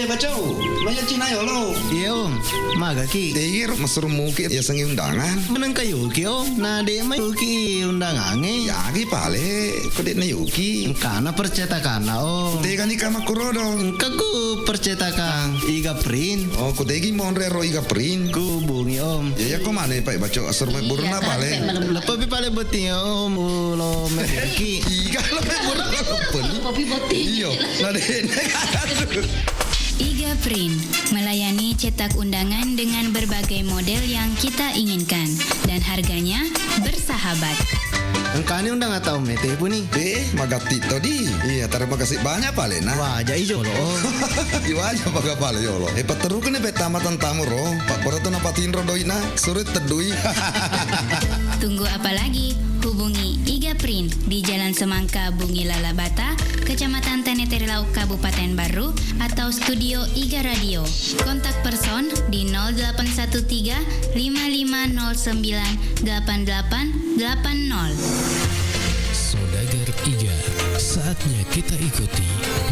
Bacau, maya Cina yolo. Iya om, maga ki. Tegir masur muki ya sengi undangan. Menang kayu ki om, na de ma yuki undangan Ya ki pale, kode na yuki. Karena percetakan om. Tega ni kama kurodo. Kaku percetakan iga print. Oh, kode gi monre ro iga print. Ku bungi om. Ya ko mane pa baco asur me burna pale. Lepo pi pale beti om ulo me ki. Iga lepe burna lepon. Kopi boti. Iyo, na de. Iga Print melayani cetak undangan dengan berbagai model yang kita inginkan dan harganya bersahabat. Engkau undang atau mete puni? Magati tadi. Iya, terima kasih banyak pale nah. Wajah ijo lo. Iwajah paga pale yolo. Pateru kene tamatan tamu ro. Pak Poroto napatin rodoina surit tedui. Tunggu apa lagi? Hubungi Iga Print di Jalan Semangka Bungi Lalabata, Kecamatan Teneterilau, Kabupaten Baru, atau Studio Iga Radio. Kontak person di 0813 5509 8880. Saudagar Iga, saatnya kita ikuti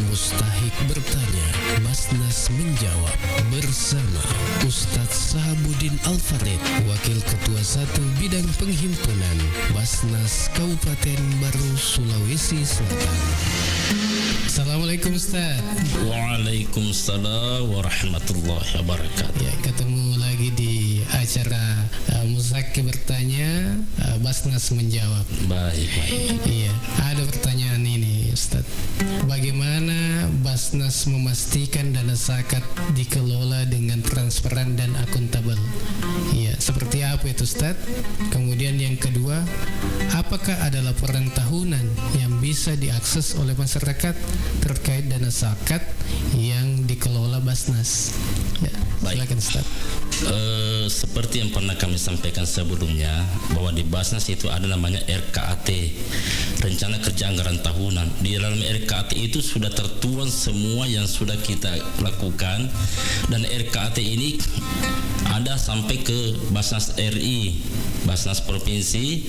Mustahik bertanya, Basnas menjawab bersama Ustadz Sahabudin Al-Farid, Wakil Ketua 1 Bidang Penghimpunan Basnas Kabupaten Baru, Sulawesi Selatan. Assalamualaikum Ustaz. Waalaikumsalam warahmatullahi wabarakatuh. Ya, ketemu lagi di acara Mustahik bertanya, Basnas menjawab. Baik. Iya, ada pertanyaan ini Ustaz. Bagaimana Basnas memastikan dana zakat dikelola dengan transparan dan akuntabel? Iya, seperti apa itu Ustaz? Kemudian yang kedua, apakah ada laporan tahunan yang bisa diakses oleh masyarakat terkait dana zakat yang dikelola Basnas? Ya, silakan Ustaz. Seperti yang pernah kami sampaikan sebelumnya, bahwa di Basnas itu ada namanya RKAT, Rencana Kerja Anggaran Tahunan. Di dalam RKAT itu sudah tertuang semua yang sudah kita lakukan, dan RKAT ini ada sampai ke Basnas RI, Basnas Provinsi,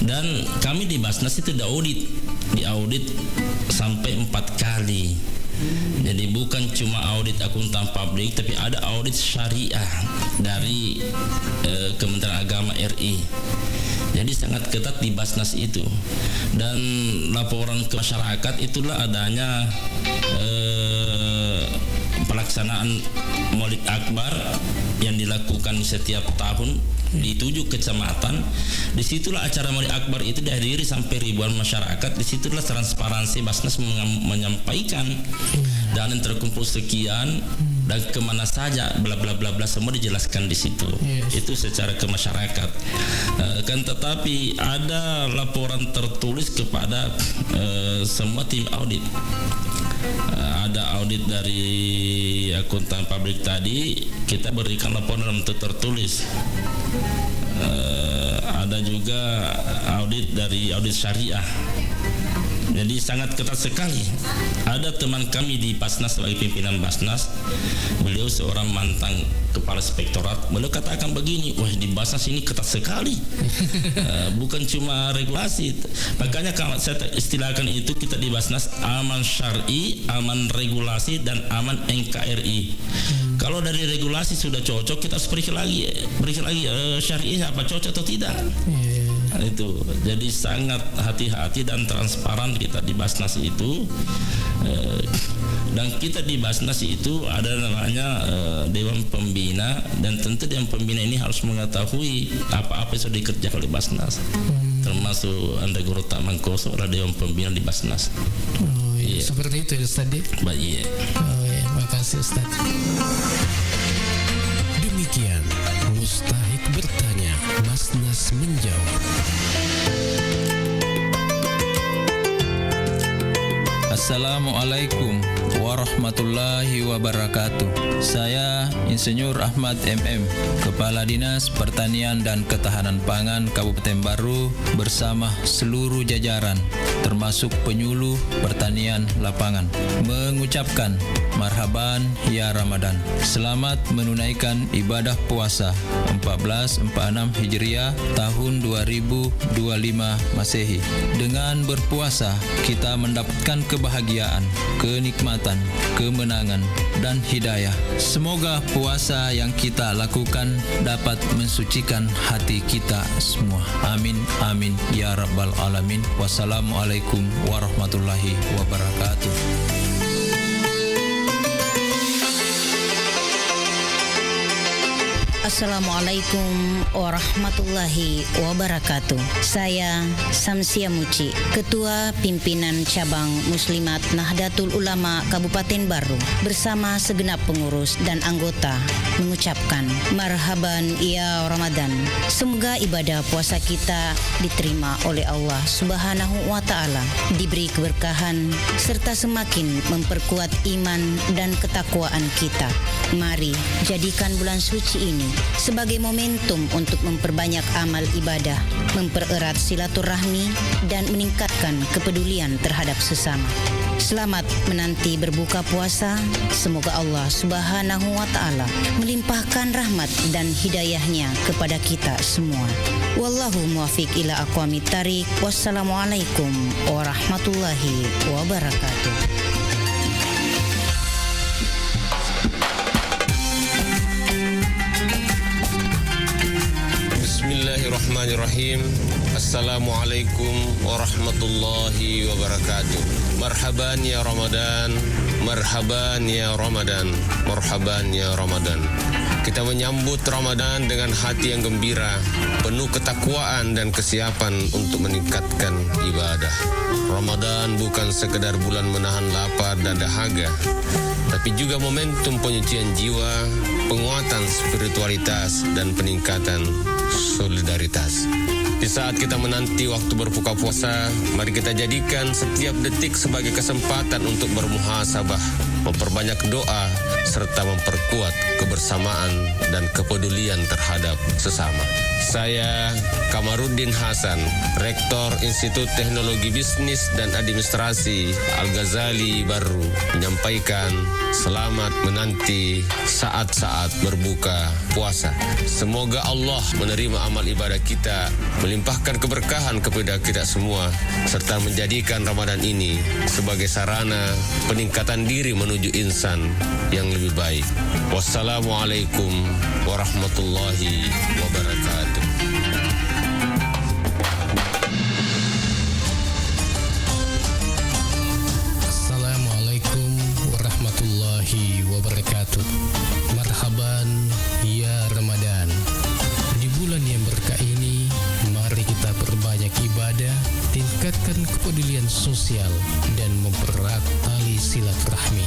dan kami di Basnas itu diaudit sampai 4 kali. Jadi bukan cuma audit akuntan publik, tapi ada audit syariah dari Kementerian Agama RI. Jadi sangat ketat di Basnas itu. Dan laporan ke masyarakat itulah adanya pelaksanaan Maulid Akbar yang dilakukan setiap tahun di 7 kecamatan. Disitulah acara Maulid Akbar itu dihadiri sampai ribuan masyarakat. Disitulah transparansi Basnas menyampaikan dana yang terkumpul sekian dan kemana saja, bla bla bla bla, semua dijelaskan di situ. Itu secara ke masyarakat. Kan tetapi ada laporan tertulis kepada semua tim audit. Ada audit dari akuntan publik tadi, kita berikan laporan dalam bentuk tertulis. Ada juga audit dari audit syariah. Jadi sangat ketat sekali. Ada teman kami di Basnas sebagai pimpinan Basnas, beliau seorang mantan kepala inspektorat, beliau katakan begini, wah di Basnas ini ketat sekali. Bukan cuma regulasi, makanya kalau saya istilahkan itu kita di Basnas aman syar'i, aman regulasi, dan aman NKRI. Kalau dari regulasi sudah cocok, kita harus berikan lagi syar'inya apa cocok atau tidak. Itu jadi sangat hati-hati dan transparan kita di Basnas itu. Dan kita di Basnas itu ada namanya Dewan Pembina, dan tentu Dewan Pembina ini harus mengetahui apa-apa yang sudah dikerjakan oleh Basnas, termasuk Anda Guru Tak Mangkoso adalah Dewan Pembina di Basnas. Seperti itu Ustaz. Baik. Makasih Ustaz. Demikian Mustahik bertanya, Basnas bebas menjawab. Assalamualaikum warahmatullahi wabarakatuh. Saya Insinyur Ahmad MM, Kepala Dinas Pertanian dan Ketahanan Pangan Kabupaten Baru bersama seluruh jajaran termasuk penyuluh pertanian lapangan mengucapkan marhaban ya Ramadan. Selamat menunaikan ibadah puasa 1446 Hijriah tahun 2025 Masehi. Dengan berpuasa kita mendapatkan kebahagiaan, kenikmatan, kemenangan, dan hidayah. Semoga puasa yang kita lakukan dapat mensucikan hati kita semua. Amin, amin, ya Rabbal Alamin. Wassalamualaikum warahmatullahi wabarakatuh. Assalamualaikum warahmatullahi wabarakatuh. Saya Samsia Muci, Ketua Pimpinan Cabang Muslimat Nahdlatul Ulama Kabupaten Baru bersama segenap pengurus dan anggota mengucapkan marhaban ya Ramadan. Semoga ibadah puasa kita diterima oleh Allah Subhanahu wa taala, diberi keberkahan serta semakin memperkuat iman dan ketakwaan kita. Mari jadikan bulan suci ini sebagai momentum untuk memperbanyak amal ibadah, mempererat silaturahmi, dan meningkatkan kepedulian terhadap sesama. Selamat menanti berbuka puasa. Semoga Allah Subhanahu wa taala melimpahkan rahmat dan hidayahnya kepada kita semua. Wallahu muwaffiq ila aqwamit thariq. Wassalamualaikum warahmatullahi wabarakatuh. Bismillahirrahmanirrahim. Assalamualaikum warahmatullahi wabarakatuh. Marhaban ya Ramadan, marhaban ya Ramadan, marhaban ya Ramadan. Kita menyambut Ramadan dengan hati yang gembira, penuh ketakwaan dan kesiapan untuk meningkatkan ibadah. Ramadan bukan sekedar bulan menahan lapar dan dahaga, tapi juga momentum penyucian jiwa, penguatan spiritualitas, dan peningkatan solidaritas. Di saat kita menanti waktu berbuka puasa, mari kita jadikan setiap detik sebagai kesempatan untuk bermuhasabah, memperbanyak doa, serta memperkuat kebersamaan dan kepedulian terhadap sesama. Saya Kamaruddin Hasan, Rektor Institut Teknologi Bisnis dan Administrasi Al-Ghazali Baru, menyampaikan selamat menanti saat-saat berbuka puasa. Semoga Allah menerima amal ibadah kita, melimpahkan keberkahan kepada kita semua, serta menjadikan Ramadan ini sebagai sarana peningkatan diri menuju insan yang lebih baik. Wassalamualaikum warahmatullahi wabarakatuh. Assalamualaikum warahmatullahi wabarakatuh. Marhaban ya Ramadan. Di bulan yang berkah ini, mari kita perbanyak ibadah, tingkatkan kepedulian sosial, dan mempererat tali silaturahmi.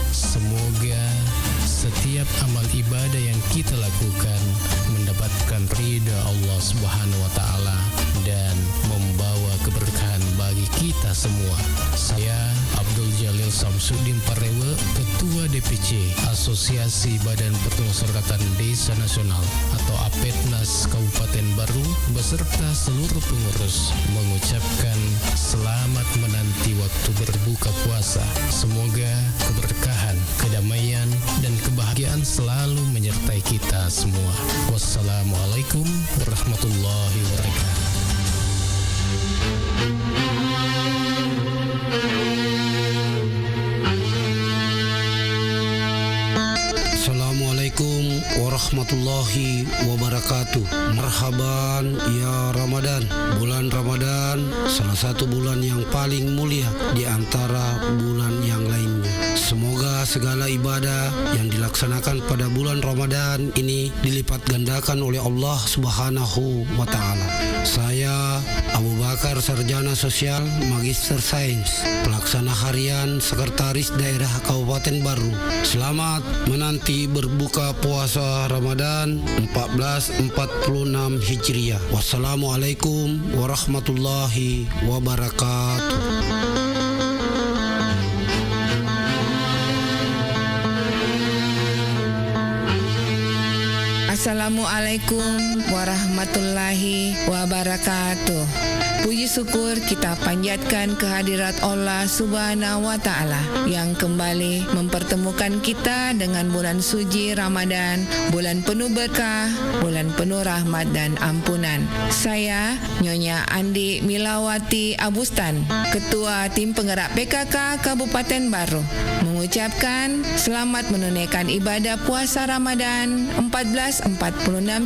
Semoga setiap amal ibadah yang kita lakukan mendapatkan ridha Allah Subhanahu wa taala dan membawa keberkahan bagi kita semua. Saya Abdul Jalil Samsudin Parewe, Ketua DPC Asosiasi Badan Permusyawaratan Desa Nasional atau APEDNAS Kabupaten Baru beserta seluruh pengurus mengucapkan selamat menanti waktu berbuka puasa. Semoga keberkahan, kedamaian, dan kebahagiaan selalu menyertai kita semua. Wassalamualaikum warahmatullahi wabarakatuh. Assalamualaikum warahmatullahi wabarakatuh. Marhaban ya Ramadan. Bulan Ramadan salah satu bulan yang paling mulia di antara bulan yang lainnya. Semoga segala ibadah yang dilaksanakan pada bulan Ramadan ini dilipat gandakan oleh Allah Subhanahu wa Ta'ala. Saya Abu Bakar, Sarjana Sosial, Magister Sains, Pelaksana Harian Sekretaris Daerah Kabupaten Baru. Selamat menanti berbuka puasa Ramadan 1446 Hijriah. Wassalamualaikum warahmatullahi wabarakatuh. Assalamualaikum warahmatullahi wabarakatuh. Puji syukur kita panjatkan kehadirat Allah Subhanahu wa Ta'ala yang kembali mempertemukan kita dengan bulan suci Ramadan, bulan penuh berkah, bulan penuh rahmat dan ampunan. Saya Nyonya Andi Milawati Abustan, Ketua Tim Penggerak PKK Kabupaten Baru, mengucapkan selamat menunaikan ibadah puasa Ramadan 1446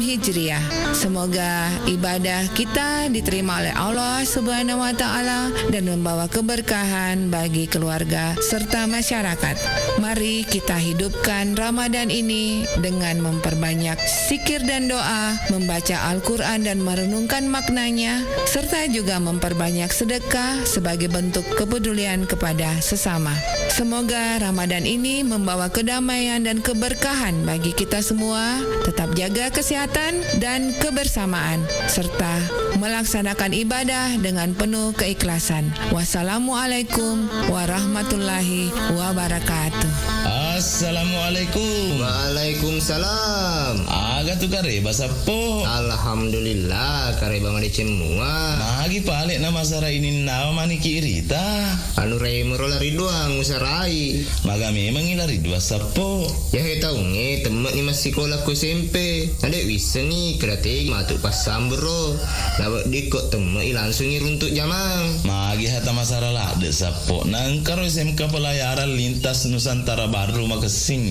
Hijriah. Semoga ibadah kita diterima oleh Allah Subhanahu wa Ta'ala dan membawa keberkahan bagi keluarga serta masyarakat. Mari kita hidupkan Ramadan ini dengan memperbanyak zikir dan doa, membaca Al-Quran dan merenungkan maknanya, serta juga memperbanyak sedekah sebagai bentuk kepedulian kepada sesama. Semoga Ramadan ini membawa kedamaian dan keberkahan bagi kita semua. Tetap jaga kesehatan dan kebersamaan, serta melaksanakan ibadah dengan penuh keikhlasan. Wassalamualaikum warahmatullahi wabarakatuh. Assalamualaikum. Waalaikumsalam. Aga tu kareba sapo. Alhamdulillah kareba mani cemua. Magi palik na masara ini nawa mani kirita. Anu rei merola riduang usarai. Maga memang ilari dua sapo. Ya heta unge temat ni masih sekolah ku SMP. Adek wisa ni kerate matuk pasam bro. Lawak dikot temat langsung runtuk jamang. Magi hata masara lah de sapo. Nangkaro SMK Pelayaran Lintas Nusantara Baru makasing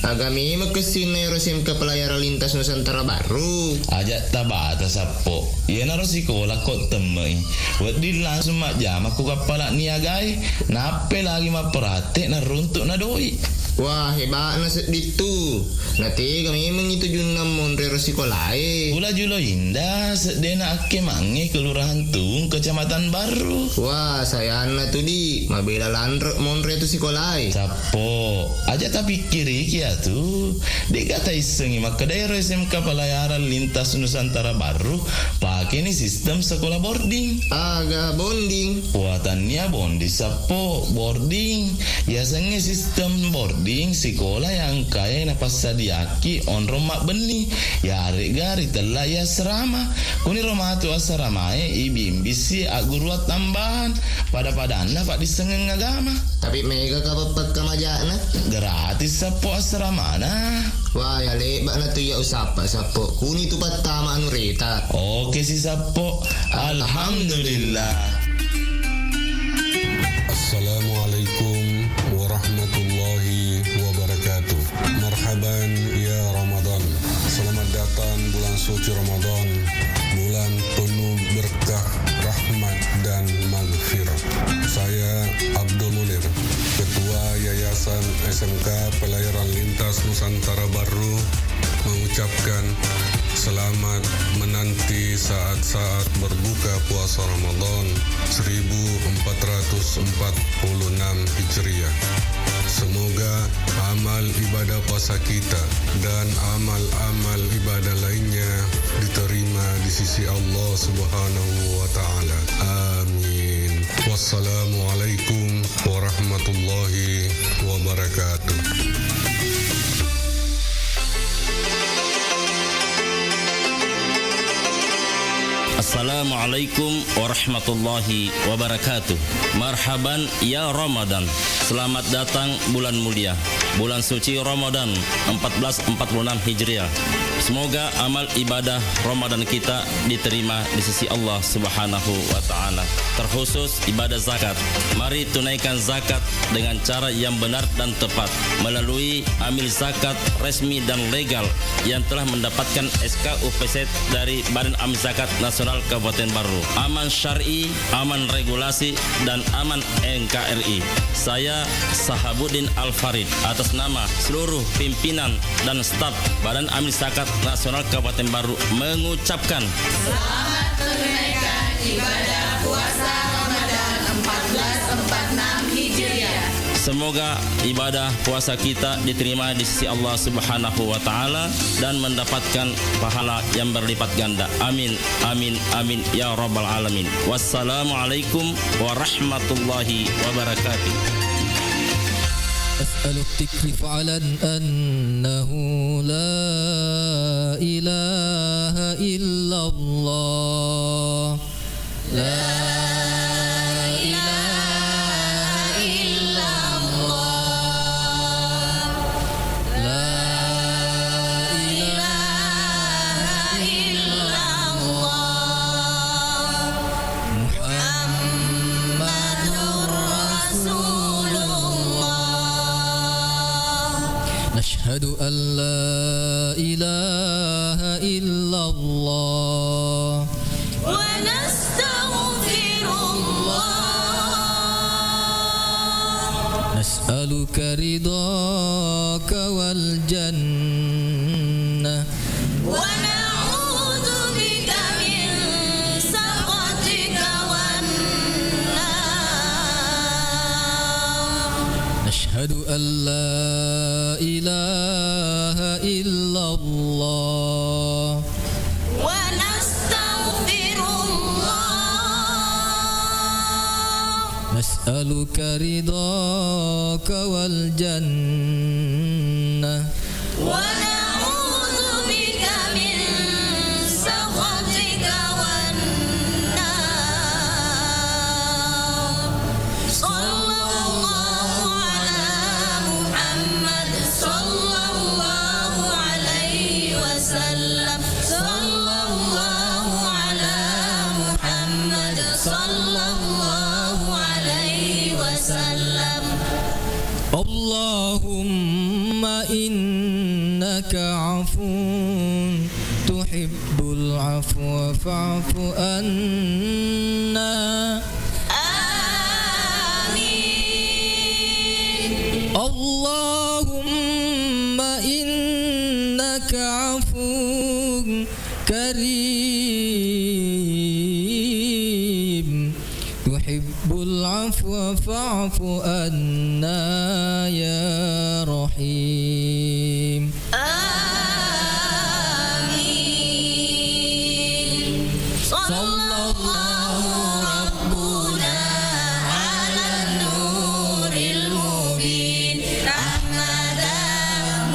Agami makasing na SMK Pelayaran Lintas Nusantara Baru. Ajak tabata sapo. Iya naro sekolah kok temai. Wadi langsung mak jam aku kapala niagai. Nape lagi mak perhati na runtuk na doi. Wah hebat na seditu. Nanti kami mengitu junam monre sekolahai. Pula julo indah sedena ake mange kelurahan Tung Kecamatan Baru. Wah saya anak tu di mabela landrek monre tu sekolahai. Sapo aja tapi kiri kia tu. Dek kata isengi maka daerah SMK Pelayaran Lintas Nusantara Baru pakai ni sistem sekolah boarding. Agak bonding. Buatannya bondi sapo boarding. Biasanya sistem boarding sekolah yang kaya na pasadiaki on romak beni. Ya gari telah ya serama. Kuni rumah tu asramae ibimbisi aguruat tambahan pada anak pak disengeng agama. Tapi mega kapapat kamajana gratis sapo asramana. Wah ya lebat na tu ya usapa sapo. Kuni tu patama anu reta. Oke si sapo. Alhamdulillah. Assalamualaikum warahmatullahi wabarakatuh. Marhaban ya Ramadan. Selamat datang bulan suci Ramadan, bulan penuh berkah, rahmat dan maghfirah. Saya Abdul Munir, Ketua Yayasan SMK Pelayaran Lintas Nusantara Baru, mengucapkan selamat menanti saat-saat berbuka puasa Ramadan 1446 Hijriah. Semoga amal ibadah puasa kita dan amal-amal ibadah lainnya diterima di sisi Allah Subhanahu wa Ta'ala. Amin. Wassalamualaikum warahmatullahi wabarakatuh. Assalamualaikum warahmatullahi wabarakatuh. Marhaban ya Ramadan. Selamat datang bulan mulia, bulan suci Ramadan 1446 Hijriah. Semoga amal ibadah Ramadan kita diterima di sisi Allah Subhanahu wa taala. Terkhusus ibadah zakat. Mari tunaikan zakat dengan cara yang benar dan tepat melalui amil zakat resmi dan legal yang telah mendapatkan SK UPZ dari Badan Amil Zakat Nasional Kabupaten Baru. Aman syar'i, aman regulasi, dan aman NKRI. Saya Sahabuddin Al-Farid atas nama seluruh pimpinan dan staf Badan Amil Zakat Nasional Kabupaten Baru mengucapkan selamat menunaikan ibadah puasa Ramadan 1446 Hijriah. Semoga ibadah puasa kita diterima di sisi Allah Subhanahu wa taala dan mendapatkan pahala yang berlipat ganda. Amin, amin, amin ya rabbal alamin. Wassalamualaikum warahmatullahi wabarakatuh. أسأل التكليف على أنه لا إله إلا الله لا أشهد أن لا إله إلا الله ونستغفر الله نسألك رضاك والجنة ونعوذ بك من سخطك والنار نشهد أن لا إله إلا الله ونستغفر الله نسألك رضاك والجنة ونعوذ بك من سخطك والنار صلى الله على محمد صلى الله عليه وسلم صلى الله على محمد صلى الله عليه وسلم اللهم إنك عفو تحب العفو فاعف عنا آمين اللهم إنك عفو كريم تحب العفو فاعف عنا يا رحيم آمين صلى الله ربنا على النور المبين أحمد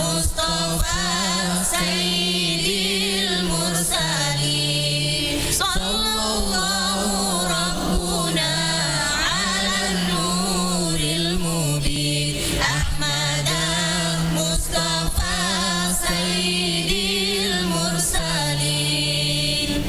مصطفى سيد المرسلين صلى الله ربنا على النور المبين أحمد مصطفى سيد المرسلين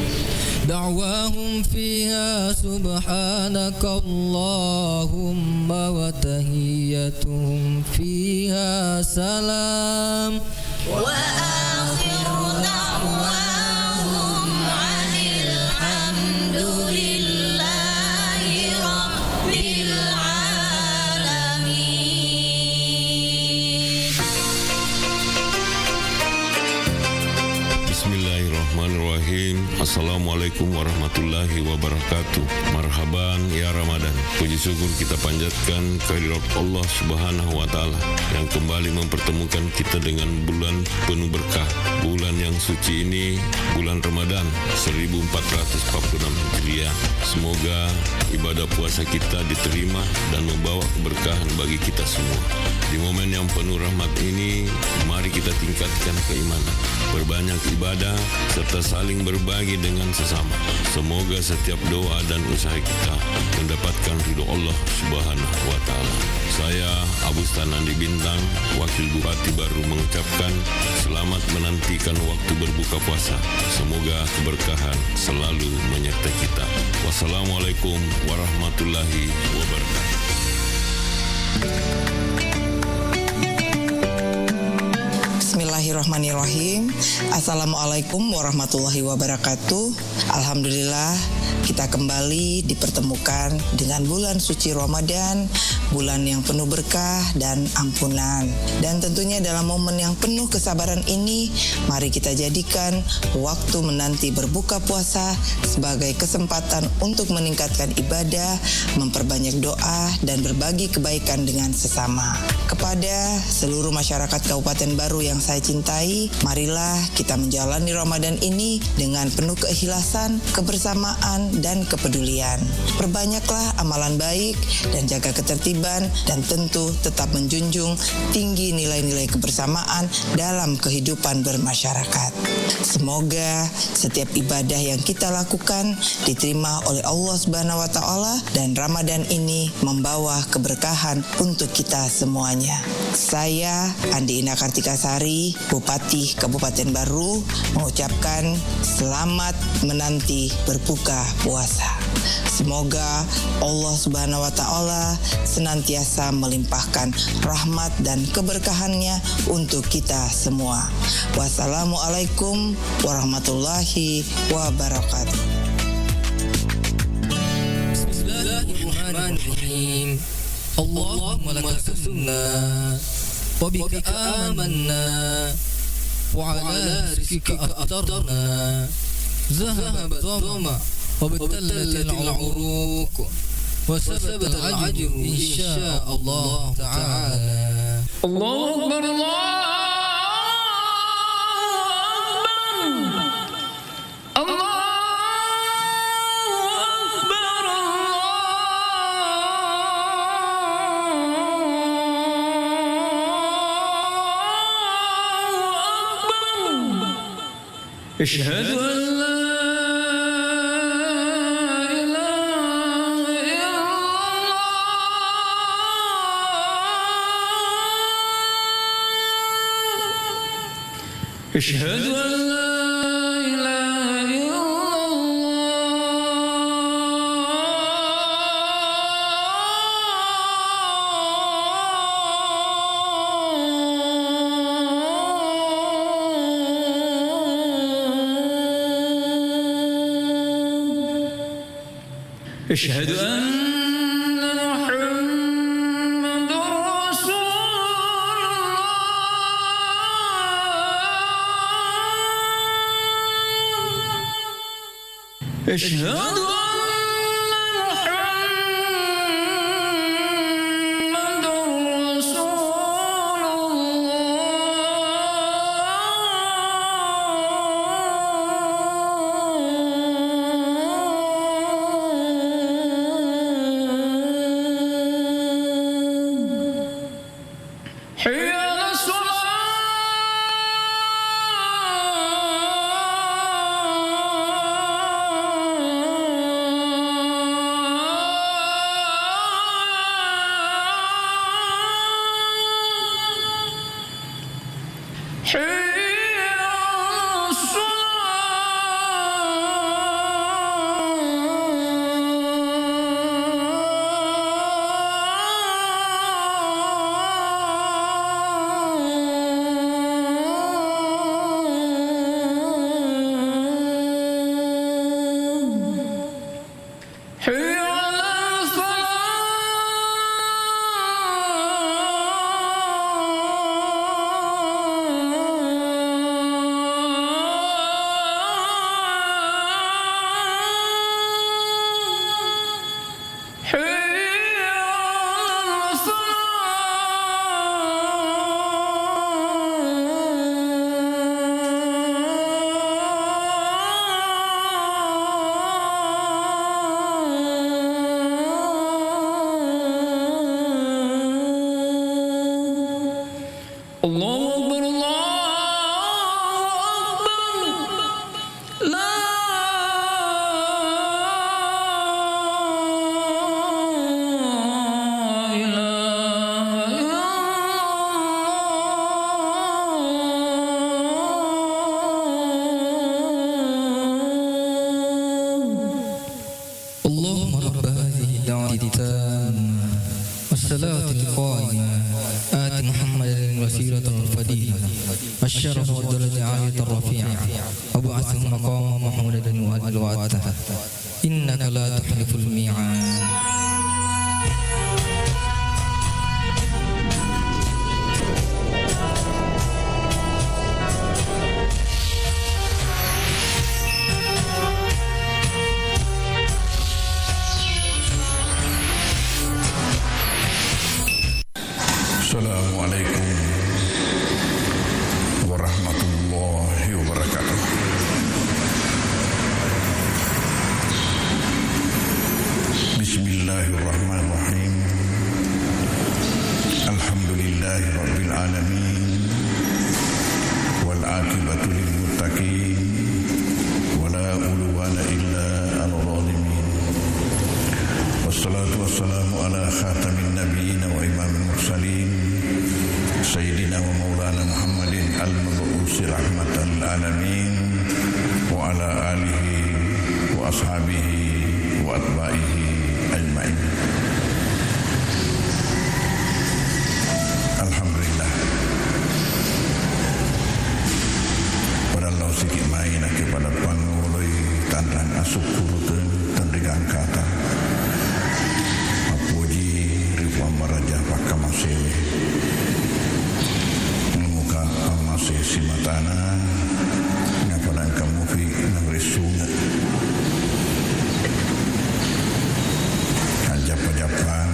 دعواهم فيها سبحانك اللهم وتحيتهم فيها سلام وآخر دعواهم عن الحمد لله رب العالمين. Bismillahirrahmanirrahim. Assalamualaikum warahmatullahi wabarakatuh. Marhaban ya Ramadan. Puji syukur kita panjatkan kehadirat Allah Subhanahu wa taala yang kembali mempertemukan kita dengan bulan penuh berkah. Bulan yang suci ini, bulan Ramadan 1446 Hijriah. Semoga ibadah puasa kita diterima dan membawa keberkahan bagi kita semua. Di momen yang penuh rahmat ini, mari kita tingkatkan keimanan, perbanyak ibadah serta saling berbagi dengan sesama. Semoga setiap doa dan usaha kita mendapatkan ridho Allah Subhanahu wa Ta'ala. Saya Abu Stanandi Bintang, Wakil Bupati Baru, mengucapkan selamat menantikan waktu berbuka puasa. Semoga keberkahan selalu menyertai kita. Wassalamualaikum warahmatullahi wabarakatuh. Bismillahirrahmanirrahim. Assalamualaikum warahmatullahi wabarakatuh. Alhamdulillah, kita kembali dipertemukan dengan bulan suci Ramadan, bulan yang penuh berkah dan ampunan. Dan tentunya dalam momen yang penuh kesabaran ini, mari kita jadikan waktu menanti berbuka puasa sebagai kesempatan untuk meningkatkan ibadah, memperbanyak doa, dan berbagi kebaikan dengan sesama. Kepada seluruh masyarakat Kabupaten Baru yang saya cintai, marilah kita menjalani Ramadan ini dengan penuh keikhlasan, kebersamaan, dan kepedulian. Perbanyaklah amalan baik dan jaga ketertiban, dan tentu tetap menjunjung tinggi nilai-nilai kebersamaan dalam kehidupan bermasyarakat. Semoga setiap ibadah yang kita lakukan diterima oleh Allah Subhanahu wa Ta'ala, dan Ramadan ini membawa keberkahan untuk kita semuanya. Saya Andi Ina Kartikasari, Bupati Kabupaten Baru, mengucapkan selamat menanti berbuka puasa. Semoga Allah Subhanahu wa Ta'ala senantiasa melimpahkan rahmat dan keberkahannya untuk kita semua. Wassalamualaikum warahmatullahi wabarakatuh. Bismillahirrahmanirrahim. Allahumma laka sumna wa bika amanna wa ala rizqika aftarna zahaba dhama wa batallatil uruq wa sabatat al-ajru insya Allah ta'ala. Allahu akbar, Allahu akbar. أشهد أن لا إله إلا الله. أشهد أن لا إله إلا أشهد أن محمد رسول الله. أشهد التامة والصلاة القائمة آت محمدا الوسيلة والفضيلة الشرف والدرجة العالية الرفيعة وابعثه مقاما محمودا وأدواته إنك لا تخلف الميعاد. Assalamualaikum warahmatullahi wabarakatuh. Bismillahirrahmanirrahim. Alhamdulillahi rabbil alamin. Wal aqibatu lil muttaqin. Wala udwana illa 'alal zalimin. Wassalatu wassalamu ala khatamin nabiyyin wa imamil mursalin Sayyidina wa maulana Muhammadin al-mab'usi rahmatan lil alamin wa ala alihi wa ashabihi wa atba'ihi ajma'in. Alhamdulillah. Padahal sikit main kepada panguloi tandang asyukur tandang kata Apuji Rifwa Maraja Pakamasewe Muka Amase Simatana Ngapadan kamu fi Nangri sungat Ajap-ajapan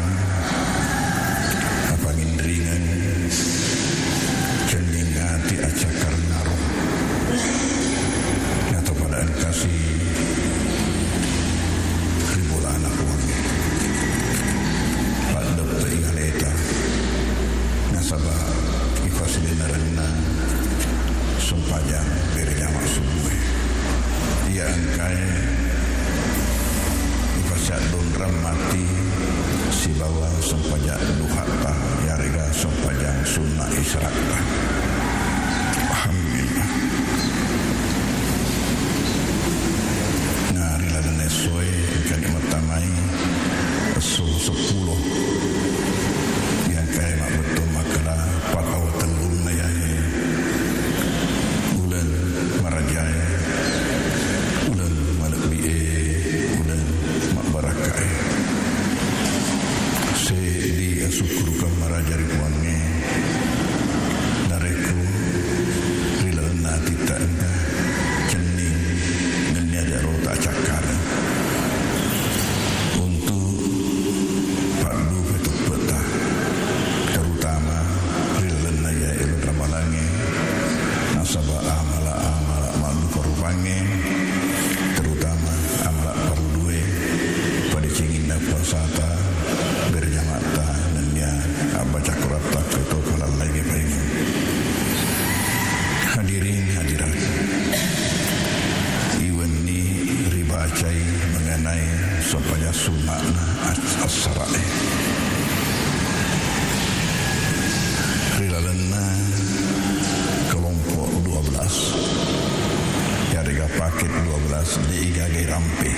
Apangin ringan Cening hati acakar naruh Atau padaan kasih Ribulah anak wangi Pak Dr. Ingaleta Nasabah Ifasilinaranna Sumpajang Berinya maksudnya Ia angkai Ifasyak Dondram mati Si bawa Sumpajak Duhata Yarega Sumpajang Sunnah Israkta Alhamdulillah. Nah rila dan esoi Ikan imatamai Esul 10 Yang kaya mak betul makalah Pakau tenggul nayai Ulan marajai Ulan malak bi'e Ulan mak barakai Sedi asukurukan marajari puange Nareku Rila nati tak enggak Cening Dan niada roh tak cakar Untuk Pakdu petuk petah Terutama Rila naya ilun ramalange Nasabah amala Malu korupange Terutama amala parudue Pada cingin puasata Berjamata Nanya Abaca kurata Ketokalan lagi baik Hadirin hadirat Iwan ni ribacai mengenai Supaya sunnahna as-sarai Rilalena Kelompok 12 Yarega paket 12 Diigagai rampe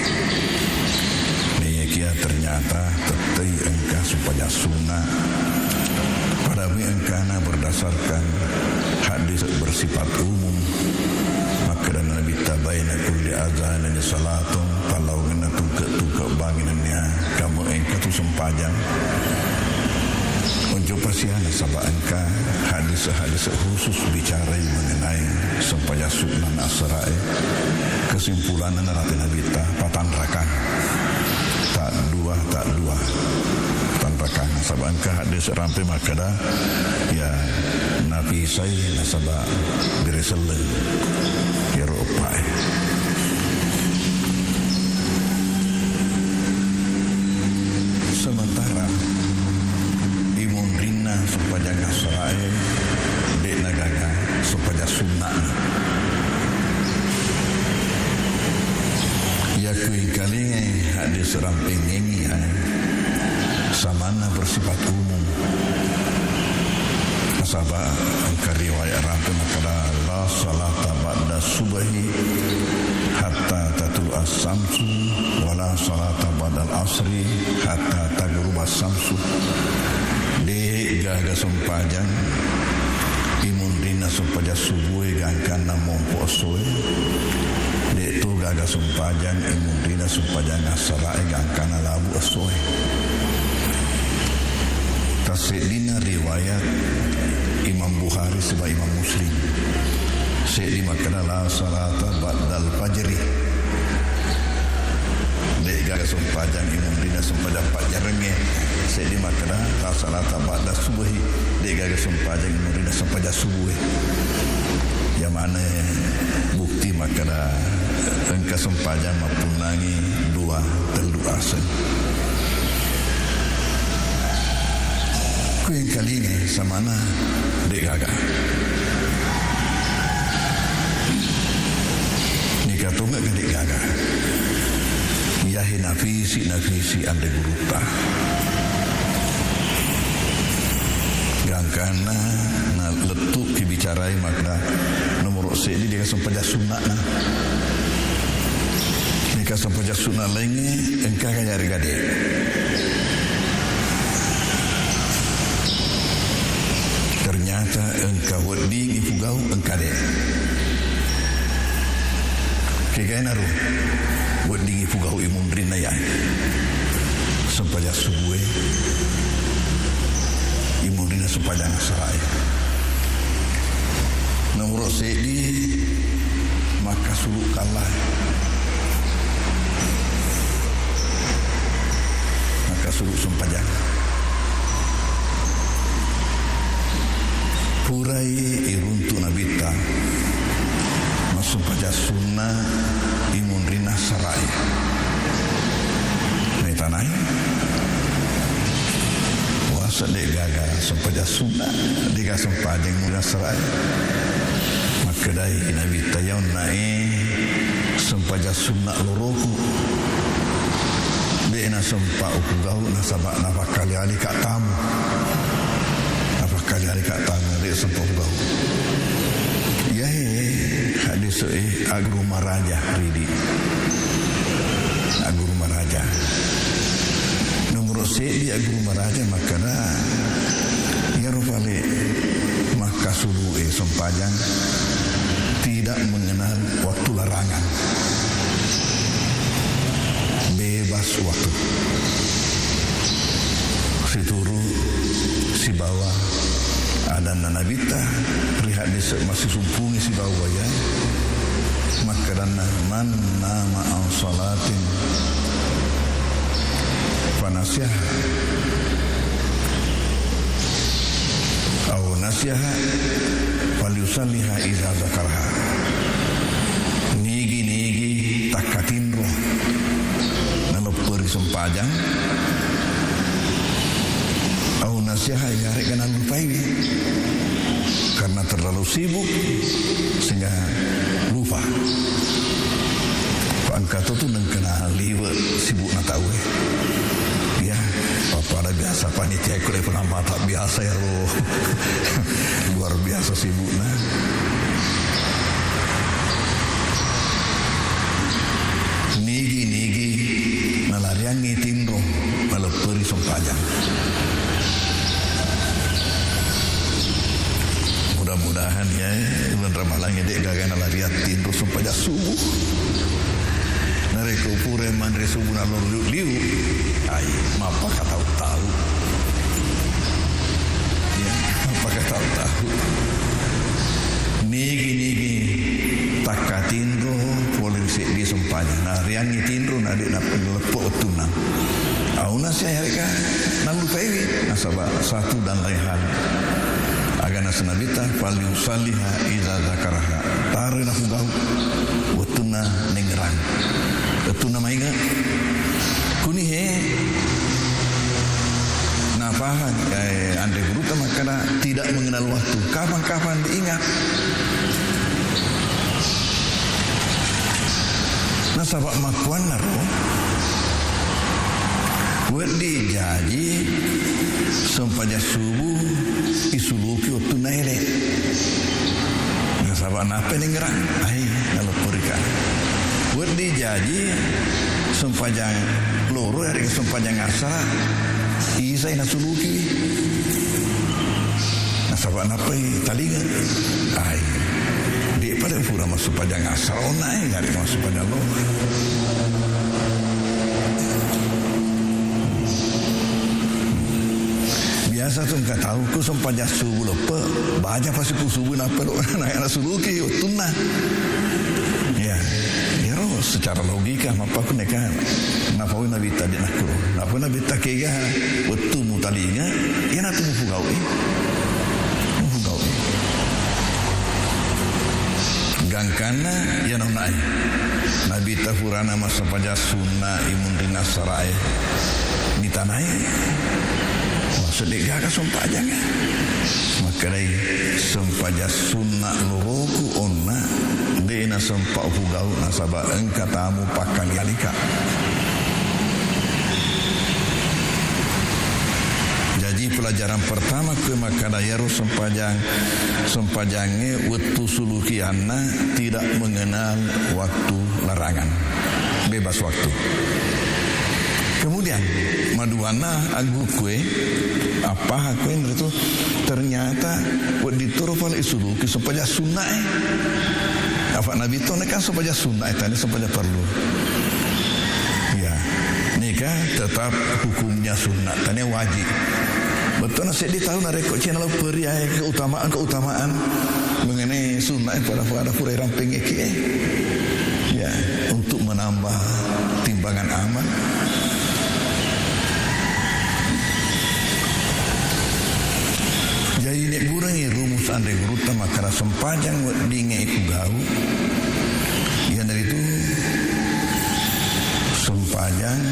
Niya ternyata Tetai engka supaya sunnah Padahal engkana berdasarkan Hadis bersifat umum Maka dan Nabi tabayna kulli azanani salatun Kalau kena tungkak banginannya Kamu engka tu sempajang Unjuk pasihan sabak engka Hadis-hadis khusus bicara mengenai Supaya sunnah asra'i Kesimpulan narati Nabi patan rakan Tak dua tanpakan nasabah engka hadis rampai maka dah ya Nabi saya nasabah bereseleng ya rupai sementara imun rina supaya ngasrai dek nagaga supaya sunnah ya kui kalinge hadis ramping ini samana bersifat umum nasabah angka riwayat ramping makala la salata ba'da subahi hatta tatul as-samsu wala salata ba'dal asri hatta tagruba as-samsu. De gaga sempajang imun dina sempaja subuh gangkan namompo soe. De tu gaga sempajang imun dina sempaja nasara gangkan labu soe. Kasedina riwayat Imam Bukhari sebab Imam Muslim. Sedi makna la salata ba'dal fajri. Dek gaga sempajang imam dina sempajang fajar renge. Sedi makna la salata ba'dal subuhi. Dek gaga sempajang imam dina sempajang subuhi. Yang mana bukti makna engka sempajang mapunangi dua telu asan. Ku yang kali ini sama mana dek gaga. Kata enggak gede gaga. Yahi nafisi ande guruta. Gangkana na letuk dibicarai makna nomor sedi dia sempat sunat na. Nika sempat sunat lagi engkau kan nyari gade. Ternyata engkau wedi ifugau engkau de. Kaya naru buat dingi pugau imundrin na yan sampaya subuh imundrin na sampaya nasaray nomor sedi maka suluk kalah maka suluk sampaya purai iruntu nabita sumpah sunnah imun rina sarai ni tanai puasa dek gaga sumpah sunnah dek sumpah imun rina sarai maka dari nabi tayaw nae sumpah sunnah loroku dek na sumpah ukugau nasabak napa kali-kali kak tamu napa kali-kali kak tamu dek sumpah ukugau ya hadis Agru Maraja Ridi Agru Maraja nomor di Agru Maraja makana ya rupale maka sulu sempajang tidak mengenal waktu larangan bebas waktu si turu si bawah ada nanabita lihat di masih sumpungi si bawah ya maka dana man nama an salatin fanasiah au nasiah falyusalliha idza zakarha nigi takatin roh nalopur sempajang au nasiah yarek kana lupai karena terlalu sibuk sehingga lupa. Pak Angkato tu nang kena liwat sibuk nak tahu ya apa ada biasa panitia ikut penambah tak biasa ya lo luar biasa sibuk nah nigi nalarian ngitin roh maleperi sempajang. Mudah-mudahan ya bulan Ramadan ini dek gagan lariat tindu supaya subuh. Nareko pure mandre subuh nalor liu. Ai, mapa kata tahu. Ya, mapa kata tahu. Nigi takatinro polisi di sempanya. Narian ngitinro nadik nak lepo tunang. Auna saya harika nalu pewi nasaba satu dan lain hal. Agana senabita paling saliha iza zakaraha tarina fugau watuna nengerang watuna mainga kuni he nafahan ande guru makana tidak mengenal waktu kapan-kapan diingat nasabak makuan naro wedi jadi sampainya subuh isuluki waktu naire nasabak napa nengerang ai kalau purika buat dijaji sempajang loro hari sempajang asara isai nasuluki nasabak napai talingan ai dia pada pura masuk sempajang asara onai hari masuk sempajang loro biasa tu engkau tahu ku sempajang subuh lepa baca pasti ku subuh napa lo naik nasuluki tunna ya secara logika apa aku nekan napa nabi tadi nak kuro napa nabi takega waktu mutalinya ya nak tunggu fugau gangkana ya nonai nabi tafurana masa paja sunnah imun dina sarai ni tanai sedek gak sumpah jangan maka dari sumpah sunnah loroku onna dena sempak fugau nasabak engkau tamu pakan galika jadi pelajaran pertama ke makadayaru sempajangnya waktu sulukiana tidak mengenal waktu larangan bebas waktu. Kemudian maduana agu kue apa kue itu ternyata diturut oleh isuluki supaya sunnah apa nabi itu kan supaya sunnah tadi supaya perlu ya nikah tetap hukumnya sunnah tadi wajib betul nasi di tahun ada kok channel periai keutamaan mengenai sunnah pada pura ramping iki ya untuk menambah timbangan amal. Jadi nek burangi rumus andai guruta makara sempajang dinge iku gau. Yang dari itu sempajang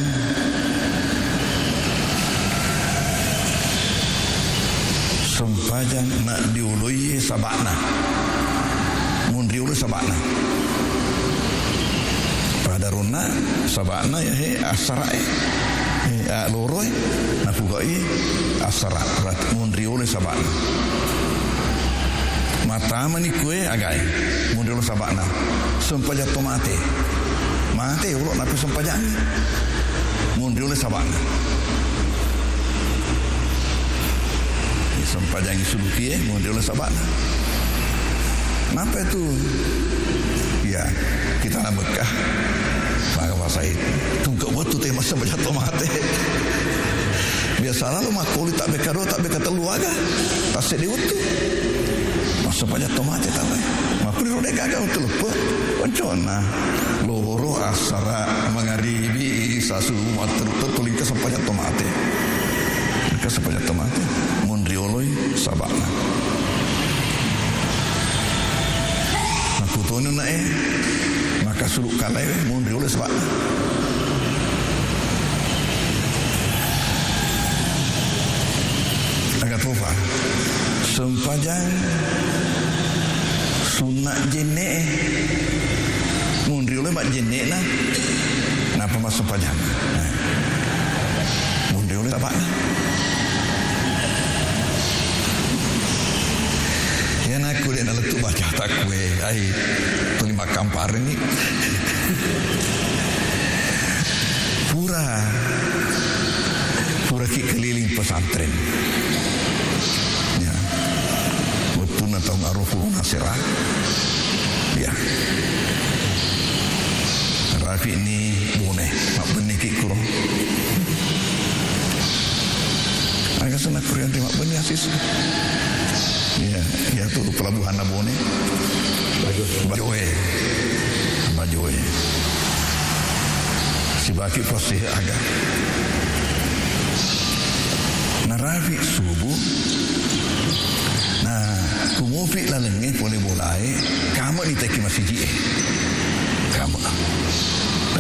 nak diului sabakna. Mun diului sabakna. Pada runa sabakna ya asrai. Loroi na pugai asara rat mundriole sabana mata mani kue agai mundriole sabana sempaja tomate mate ulo na sempaja mundriole sabana sempaja suluki mundriole sabana napa itu ya kita nak Mekah maka masa itu tunggu waktu tema sempaja tomate biasalah lu makuli tak bekado tak bekatelu aga tasik di waktu masa banyak tomate tak baik makuli rodek agak untuk lepa pancona loro asara mengaribi sasu tertuling ke sepanjang tomate mondrioloi sabakna aku tonu nae maka suluk kalai mondrioloi sabakna agak tofa sempajang sunat jenek mundri oleh mak jenek lah kenapa mas sempajang mundri oleh tak lah yang aku dia nak letup baca tak kue terima kampar ini pura keliling pesantren ya waktu natau ngarufu nasirah ya Rafi ini boleh mak beniki kuro agak senang kurian terima benih asis ya tu pelabuhan Nabone Bajoe si baki pasti agak Rafi subuh nah kumufi lalengnya boleh mulai kamu diteki masih kamu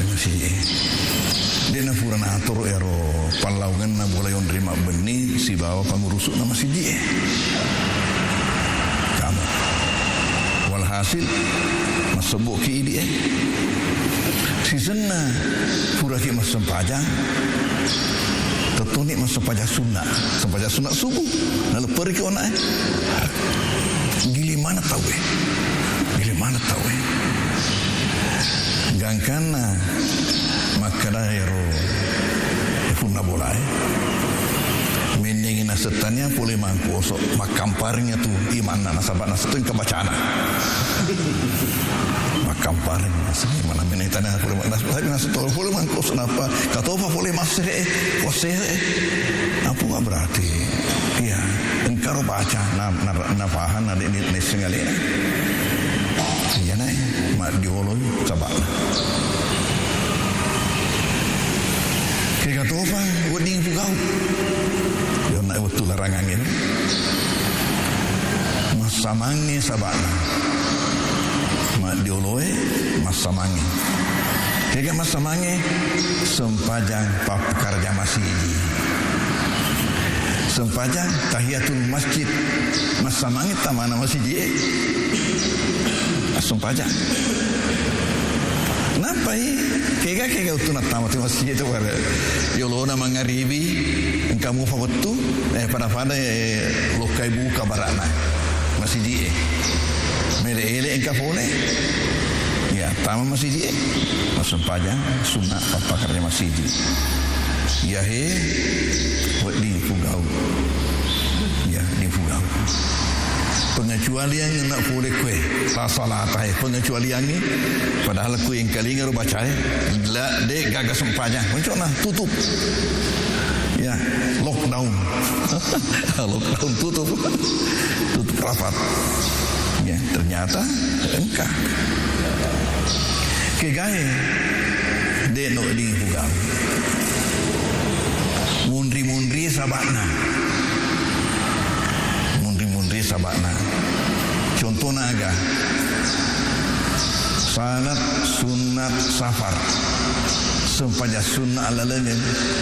masih dia na pura na atur ero palaugan na boleh on terima benih si bawa pangurusuk na masih kamu walhasil masebuk ki dia si senna pura ki mas sempajang tetunik masa pajak sunat subuh lalu pergi ke ona gili mana tahu gangkana makana hero punna bolai mendingin setannya boleh mangku osok makamparnya tu iman nasabana setun kebacana makamparnya mana menitana boleh nasabana setol boleh mangku kenapa kata apa boleh masih apa nggak berarti iya engkau baca nafahan ada ini nesengali iya nai mak dioloi sabak kaya kata apa wading fugau dia nak betul larangan ini masamangi sabakna mak dioloi masamangi kaya masamangi sempajang pakarja masih sempajang tahiyatul masjid masamangi tamana masjid sempajang kenapa kega utuna tamat masjid itu pada yolona mangaribi kamu fawattu pada lokai buka barana masjid mele engka fone ya tamat masjid sempajang sunat pakarja masjid ya di fugau ya di fugau pengecualian yang nak boleh kue salah tai pengecualian ni padahal aku yang kali ngaru baca la dek gagas sempajang macam mana tutup ya lockdown lockdown tutup rapat ya ternyata engkau kegae dek no di fugau mundri sabakna contohnya agak salat sunat safar sempaja sunnah alalanya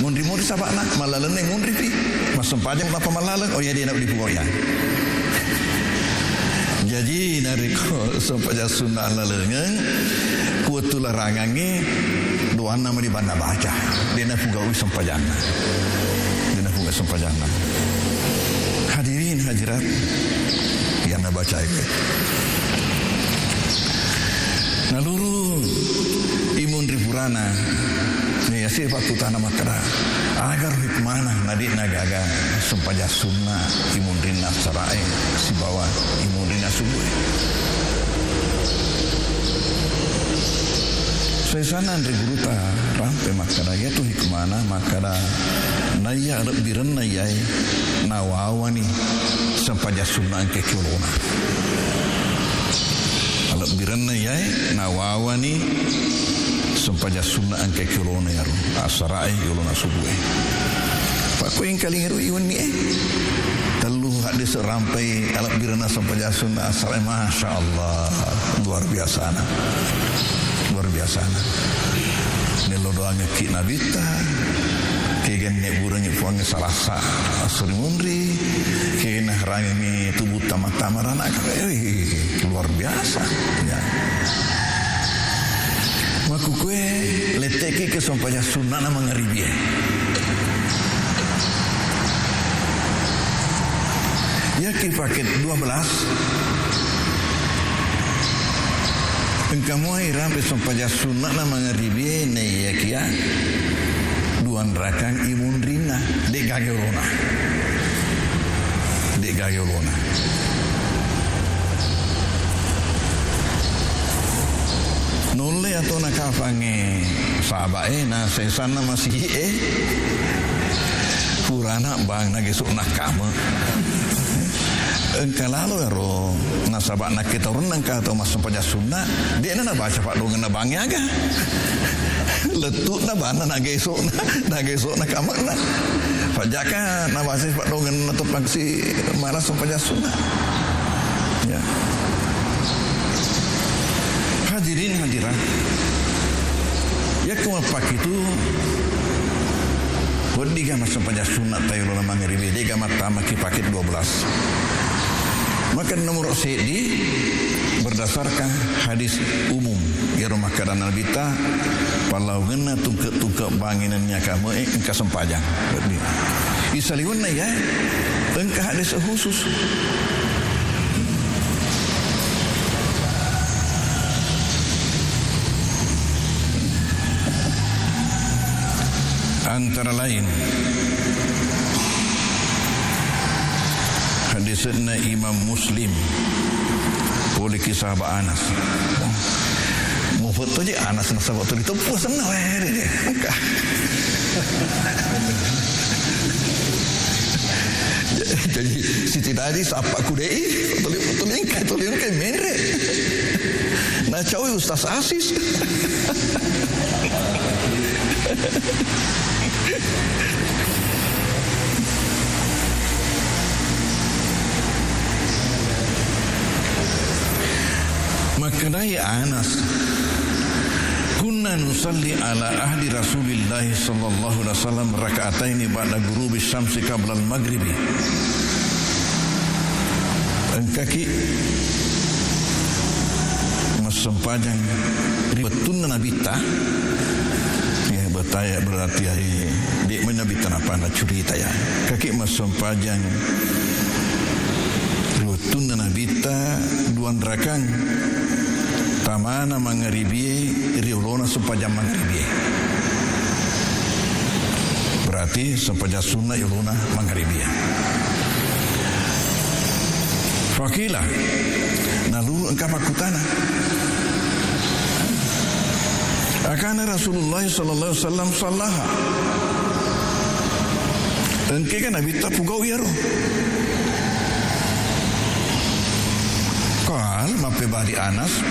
mundri sabakna malalanya mundri pi mas sempaja apa malalan oh ya dia nak dipukul ya jadi nariko sempaja sunnah alalanya kuatul larangannya doa nama di banda baca dia nak pugawi sempajana hadirin hadirat yang nak baca itu naluru imun ripurana ni asih patutana makara agar hikmana nadik nagaga sempaja sunnah imun rina sarai si bawa imun rina subuh Sesana andre guruta rampe makara ya tu hikmana makara naya biran naya nawawani sempaja sunnah ke kulona alak biran naya nawawani sempaja sunnah ke kulona ya asarai kulona subuh pak ko yang kali ngeru iwan ni telu hadis rampai alak biran sempaja sunnah asarai masya Allah luar biasa ni lo doanya ki nabita kegen ne buranya puange salasa asuri mundri kegen haranya ni tubuh tamat-tamaran luar biasa ya maku kue leteki ke sompanya sunana mengeribi ya ki paket 12 engkamu airam pesompaja sunnah nama ngeribi ne ya kia duan rakang imun rina dek gagelona nole atau nakafange sahabat na sesana masih kurana bang nagesuk nakama engkalalo ero nasabak nak kita renang ka atau masuk pada sunnah dia nak baca pak dongan na bangi aga letut na bana nak gesok nak kamak na pajaka na baca pak dongan na tepangsi malas pada sunnah ya hadirin hadirat ya kumapak itu Wadiga masuk pada sunat tayo lama ngeribi diga mata maki paket 12 maka nomor sedi berdasarkan hadis umum ya rumah keadaan albita palau ngena tungkek banginannya kamu engka sempajang isaliun na ya engka hadis khusus antara lain hadisnya Imam Muslim boleh kisah Anas. Mau foto je Anas nak sahabat tu ditepuk sana dia. Jadi Siti Nadi sapa kudei tolong kan menre. Nah cawi Ustaz Asis. Makanai Anas kunna nusalli ala ahdi Rasulillah sallallahu alaihi wasallam raka'ataini ba'da ghurubi syamsi qabla al-maghribi. Engkaki masempajang ribetun Nabi ta ya bertanya berarti di mana Nabi tanapa nak cerita ya kaki masempajang ribetun Nabi ta duan rakang tamana mangaribi riolona sempajang mangaribi berarti sempajang sunnah riolona mangaribi fakila nalulu engkau pakutana akana Rasulullah sallallahu alaihi wasallam sallaha engke kan Nabi tak pugau ya roh kal mape bari Anas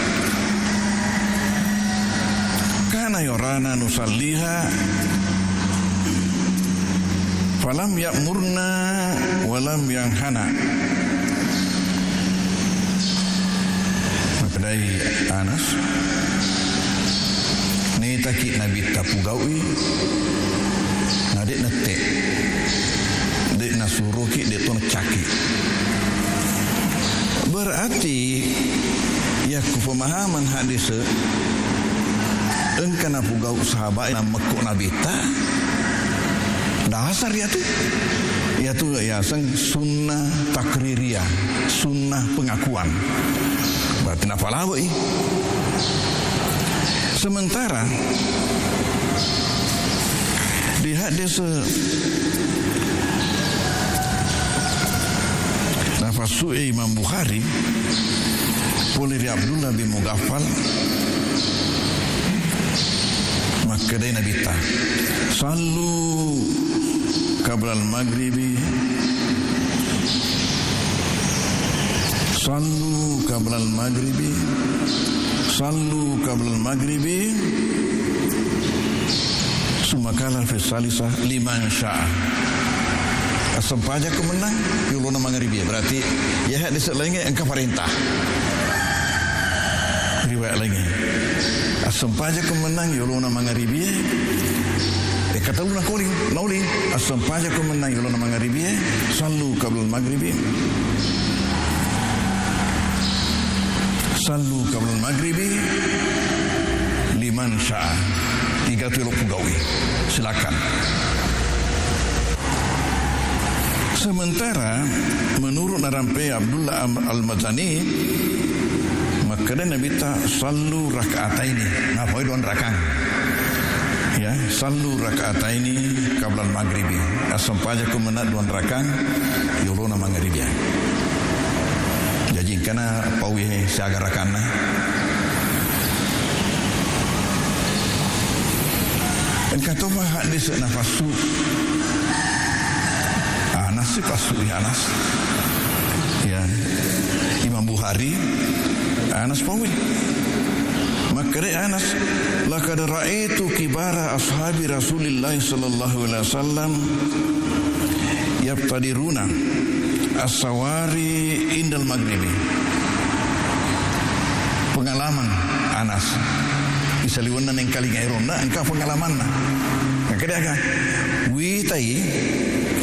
kana yorana nusalliha falam ya'murna walam yanhana. Dari Anas ni taki Nabi tapugawi nadik nete dek nasuruki dek ton caki berarti ya ku pemahaman hadis engkana pugau sahabat na mekuk Nabi ta dasar ya tu ya sang sunnah takririyah sunnah pengakuan berarti napa lawi sementara di hadis nafasu Imam Bukhari boleh dari Abdullah bin Mughaffal maka dia Nabi ta sallu qabla al-maghribi sallu qabla al-maghribi sallu qabla al-maghribi sumakala fi salisah liman sya'a asampaja kemenang yuluna maghribi berarti ya hadis lainnya engkau perintah riwayat lagi asampaja kemenang yuluna maghribi kata ulun kuling nauling asampaja kemenang yuluna maghribi sallu qabla al-maghribi sallu qabla al-maghribi liman sya'a 3 pegawai silakan. Sementara menurut Narampe Abdullah Al-Mazani maka Nabi ta sallu raka'ataini apa itu rakang ya sallu raka'ataini qabla al-maghribi asampaja kemenat 2 rakang yuluna maghribi jadi kana pawi siaga rakana kata apa hadis nafasu Anas si pasu Anas ya Imam Bukhari Anas pawi maka Anas laqad ra'aitu kibara ashabi Rasulillah sallallahu alaihi wasallam yabtadiruna as-sawari indal maghribi pengalaman Anas isaliwana neng kali ngairona engkau pengalaman na kakek dia witai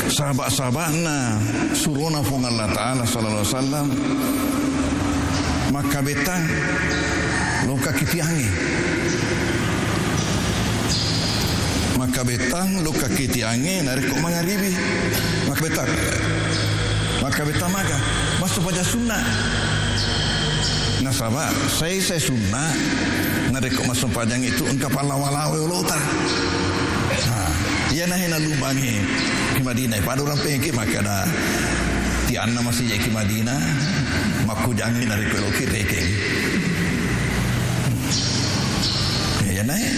sahabat-sahabatna suruna fung Allah Ta'ala sallallahu alaihi wasallam maka betang loka kitiangi maka betang loka kitiangi narik kok mangaribi maka betang maka masuk pada sunnah nah sahabat saya sunnah narik kok masuk panjang itu engkau palawalawe ulota. Iya yana hena lubangi ke Madinah pada orang pengke maka ada ti anna masih ke Madinah maku jangan dari ko ke reke ya naik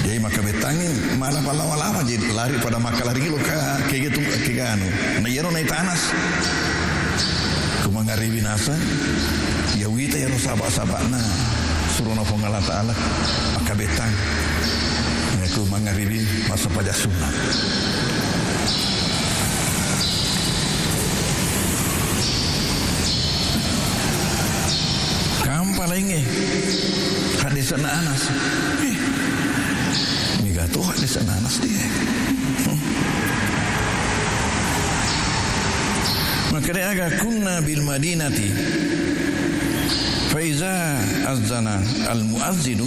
jadi maka betangin malah lama jadi lari pada maka lari lo ke gitu ke anu na yero naik tanas kumangaribi nasa ya wita ya sabak-sabakna suruh nafong Allah Ta'ala maka betang itu mangaribi masa pada sunnah kampa lagi hadis Anas miga tu hadis Anas dia maka dia agak kunna bil Madinati faiza azana al muazzinu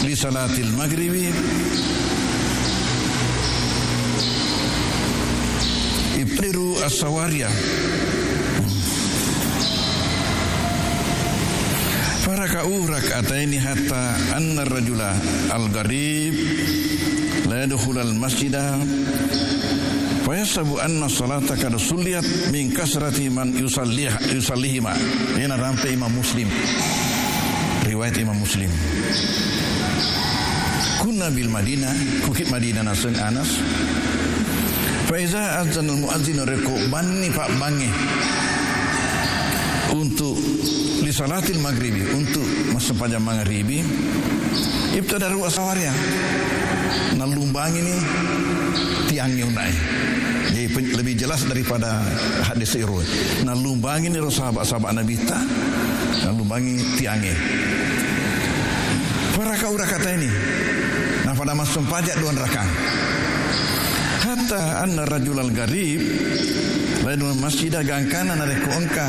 li salatil maghribi ibtiru as-sawariya faraka'u rak'ataini hatta anna ar-rajula al-gharib la yadkhulu al-masjida fayasabu anna salata kad suliyat min kasrati man yusallihima ini rampe Imam Muslim riwayat Imam Muslim kunna bil Madinah kukit Madinah nasun Anas faiza azan al muazzin reko banni pak bangi untuk li salatil maghribi untuk masa panjang maghribi ibtadaru asawarya nalumbangi ni tiangnya unai jadi lebih jelas daripada hadis irul nalumbangi ni sahabat-sahabat Nabi ta nalumbangi tiangnya para kau kata ini nah pada masa pajak 2 rakaat hatta anna rajulal garib lain masjid gangkana nare ko angka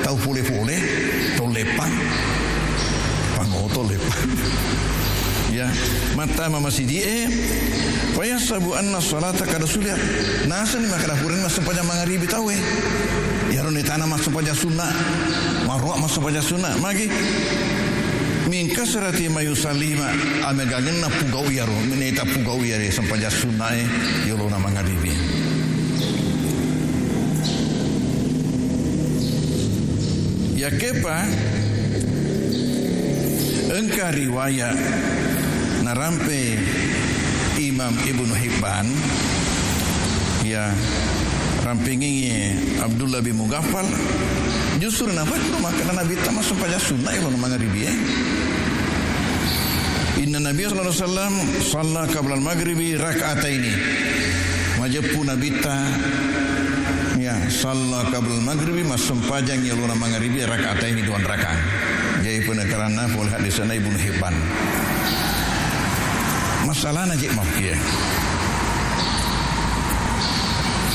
tau pule-pule tau lepang pangoto lepang ya mata masjid wa yasabu anna salata kada suliat nasan maka dapurin masa panjang maghribi tahu ya rone tanah masa panjang sunnah marwa masa panjang sunnah magi min kasrati mayusallima amegangen na pugau yaro meneta pugau yare sampanja sunnae yolo na maghribi ya kepa engka riwayat narampe Imam Ibnu Hibban ya rampingi Abdullah bin Mughaffal justru napa maka Nabi tamas sampanja sunnah yolo na maghribi Inna Nabi sallallahu alaihi wasallam shalla qabla al-maghribi rak'ataini. Majepu Nabi ta ya shalla qabla al-maghribi masampajang ya luna maghribi rak'ataini 2 rakaat. Jadi penekaranna pol hadisana Ibnu Hibban. Masalahna jek mah kieu.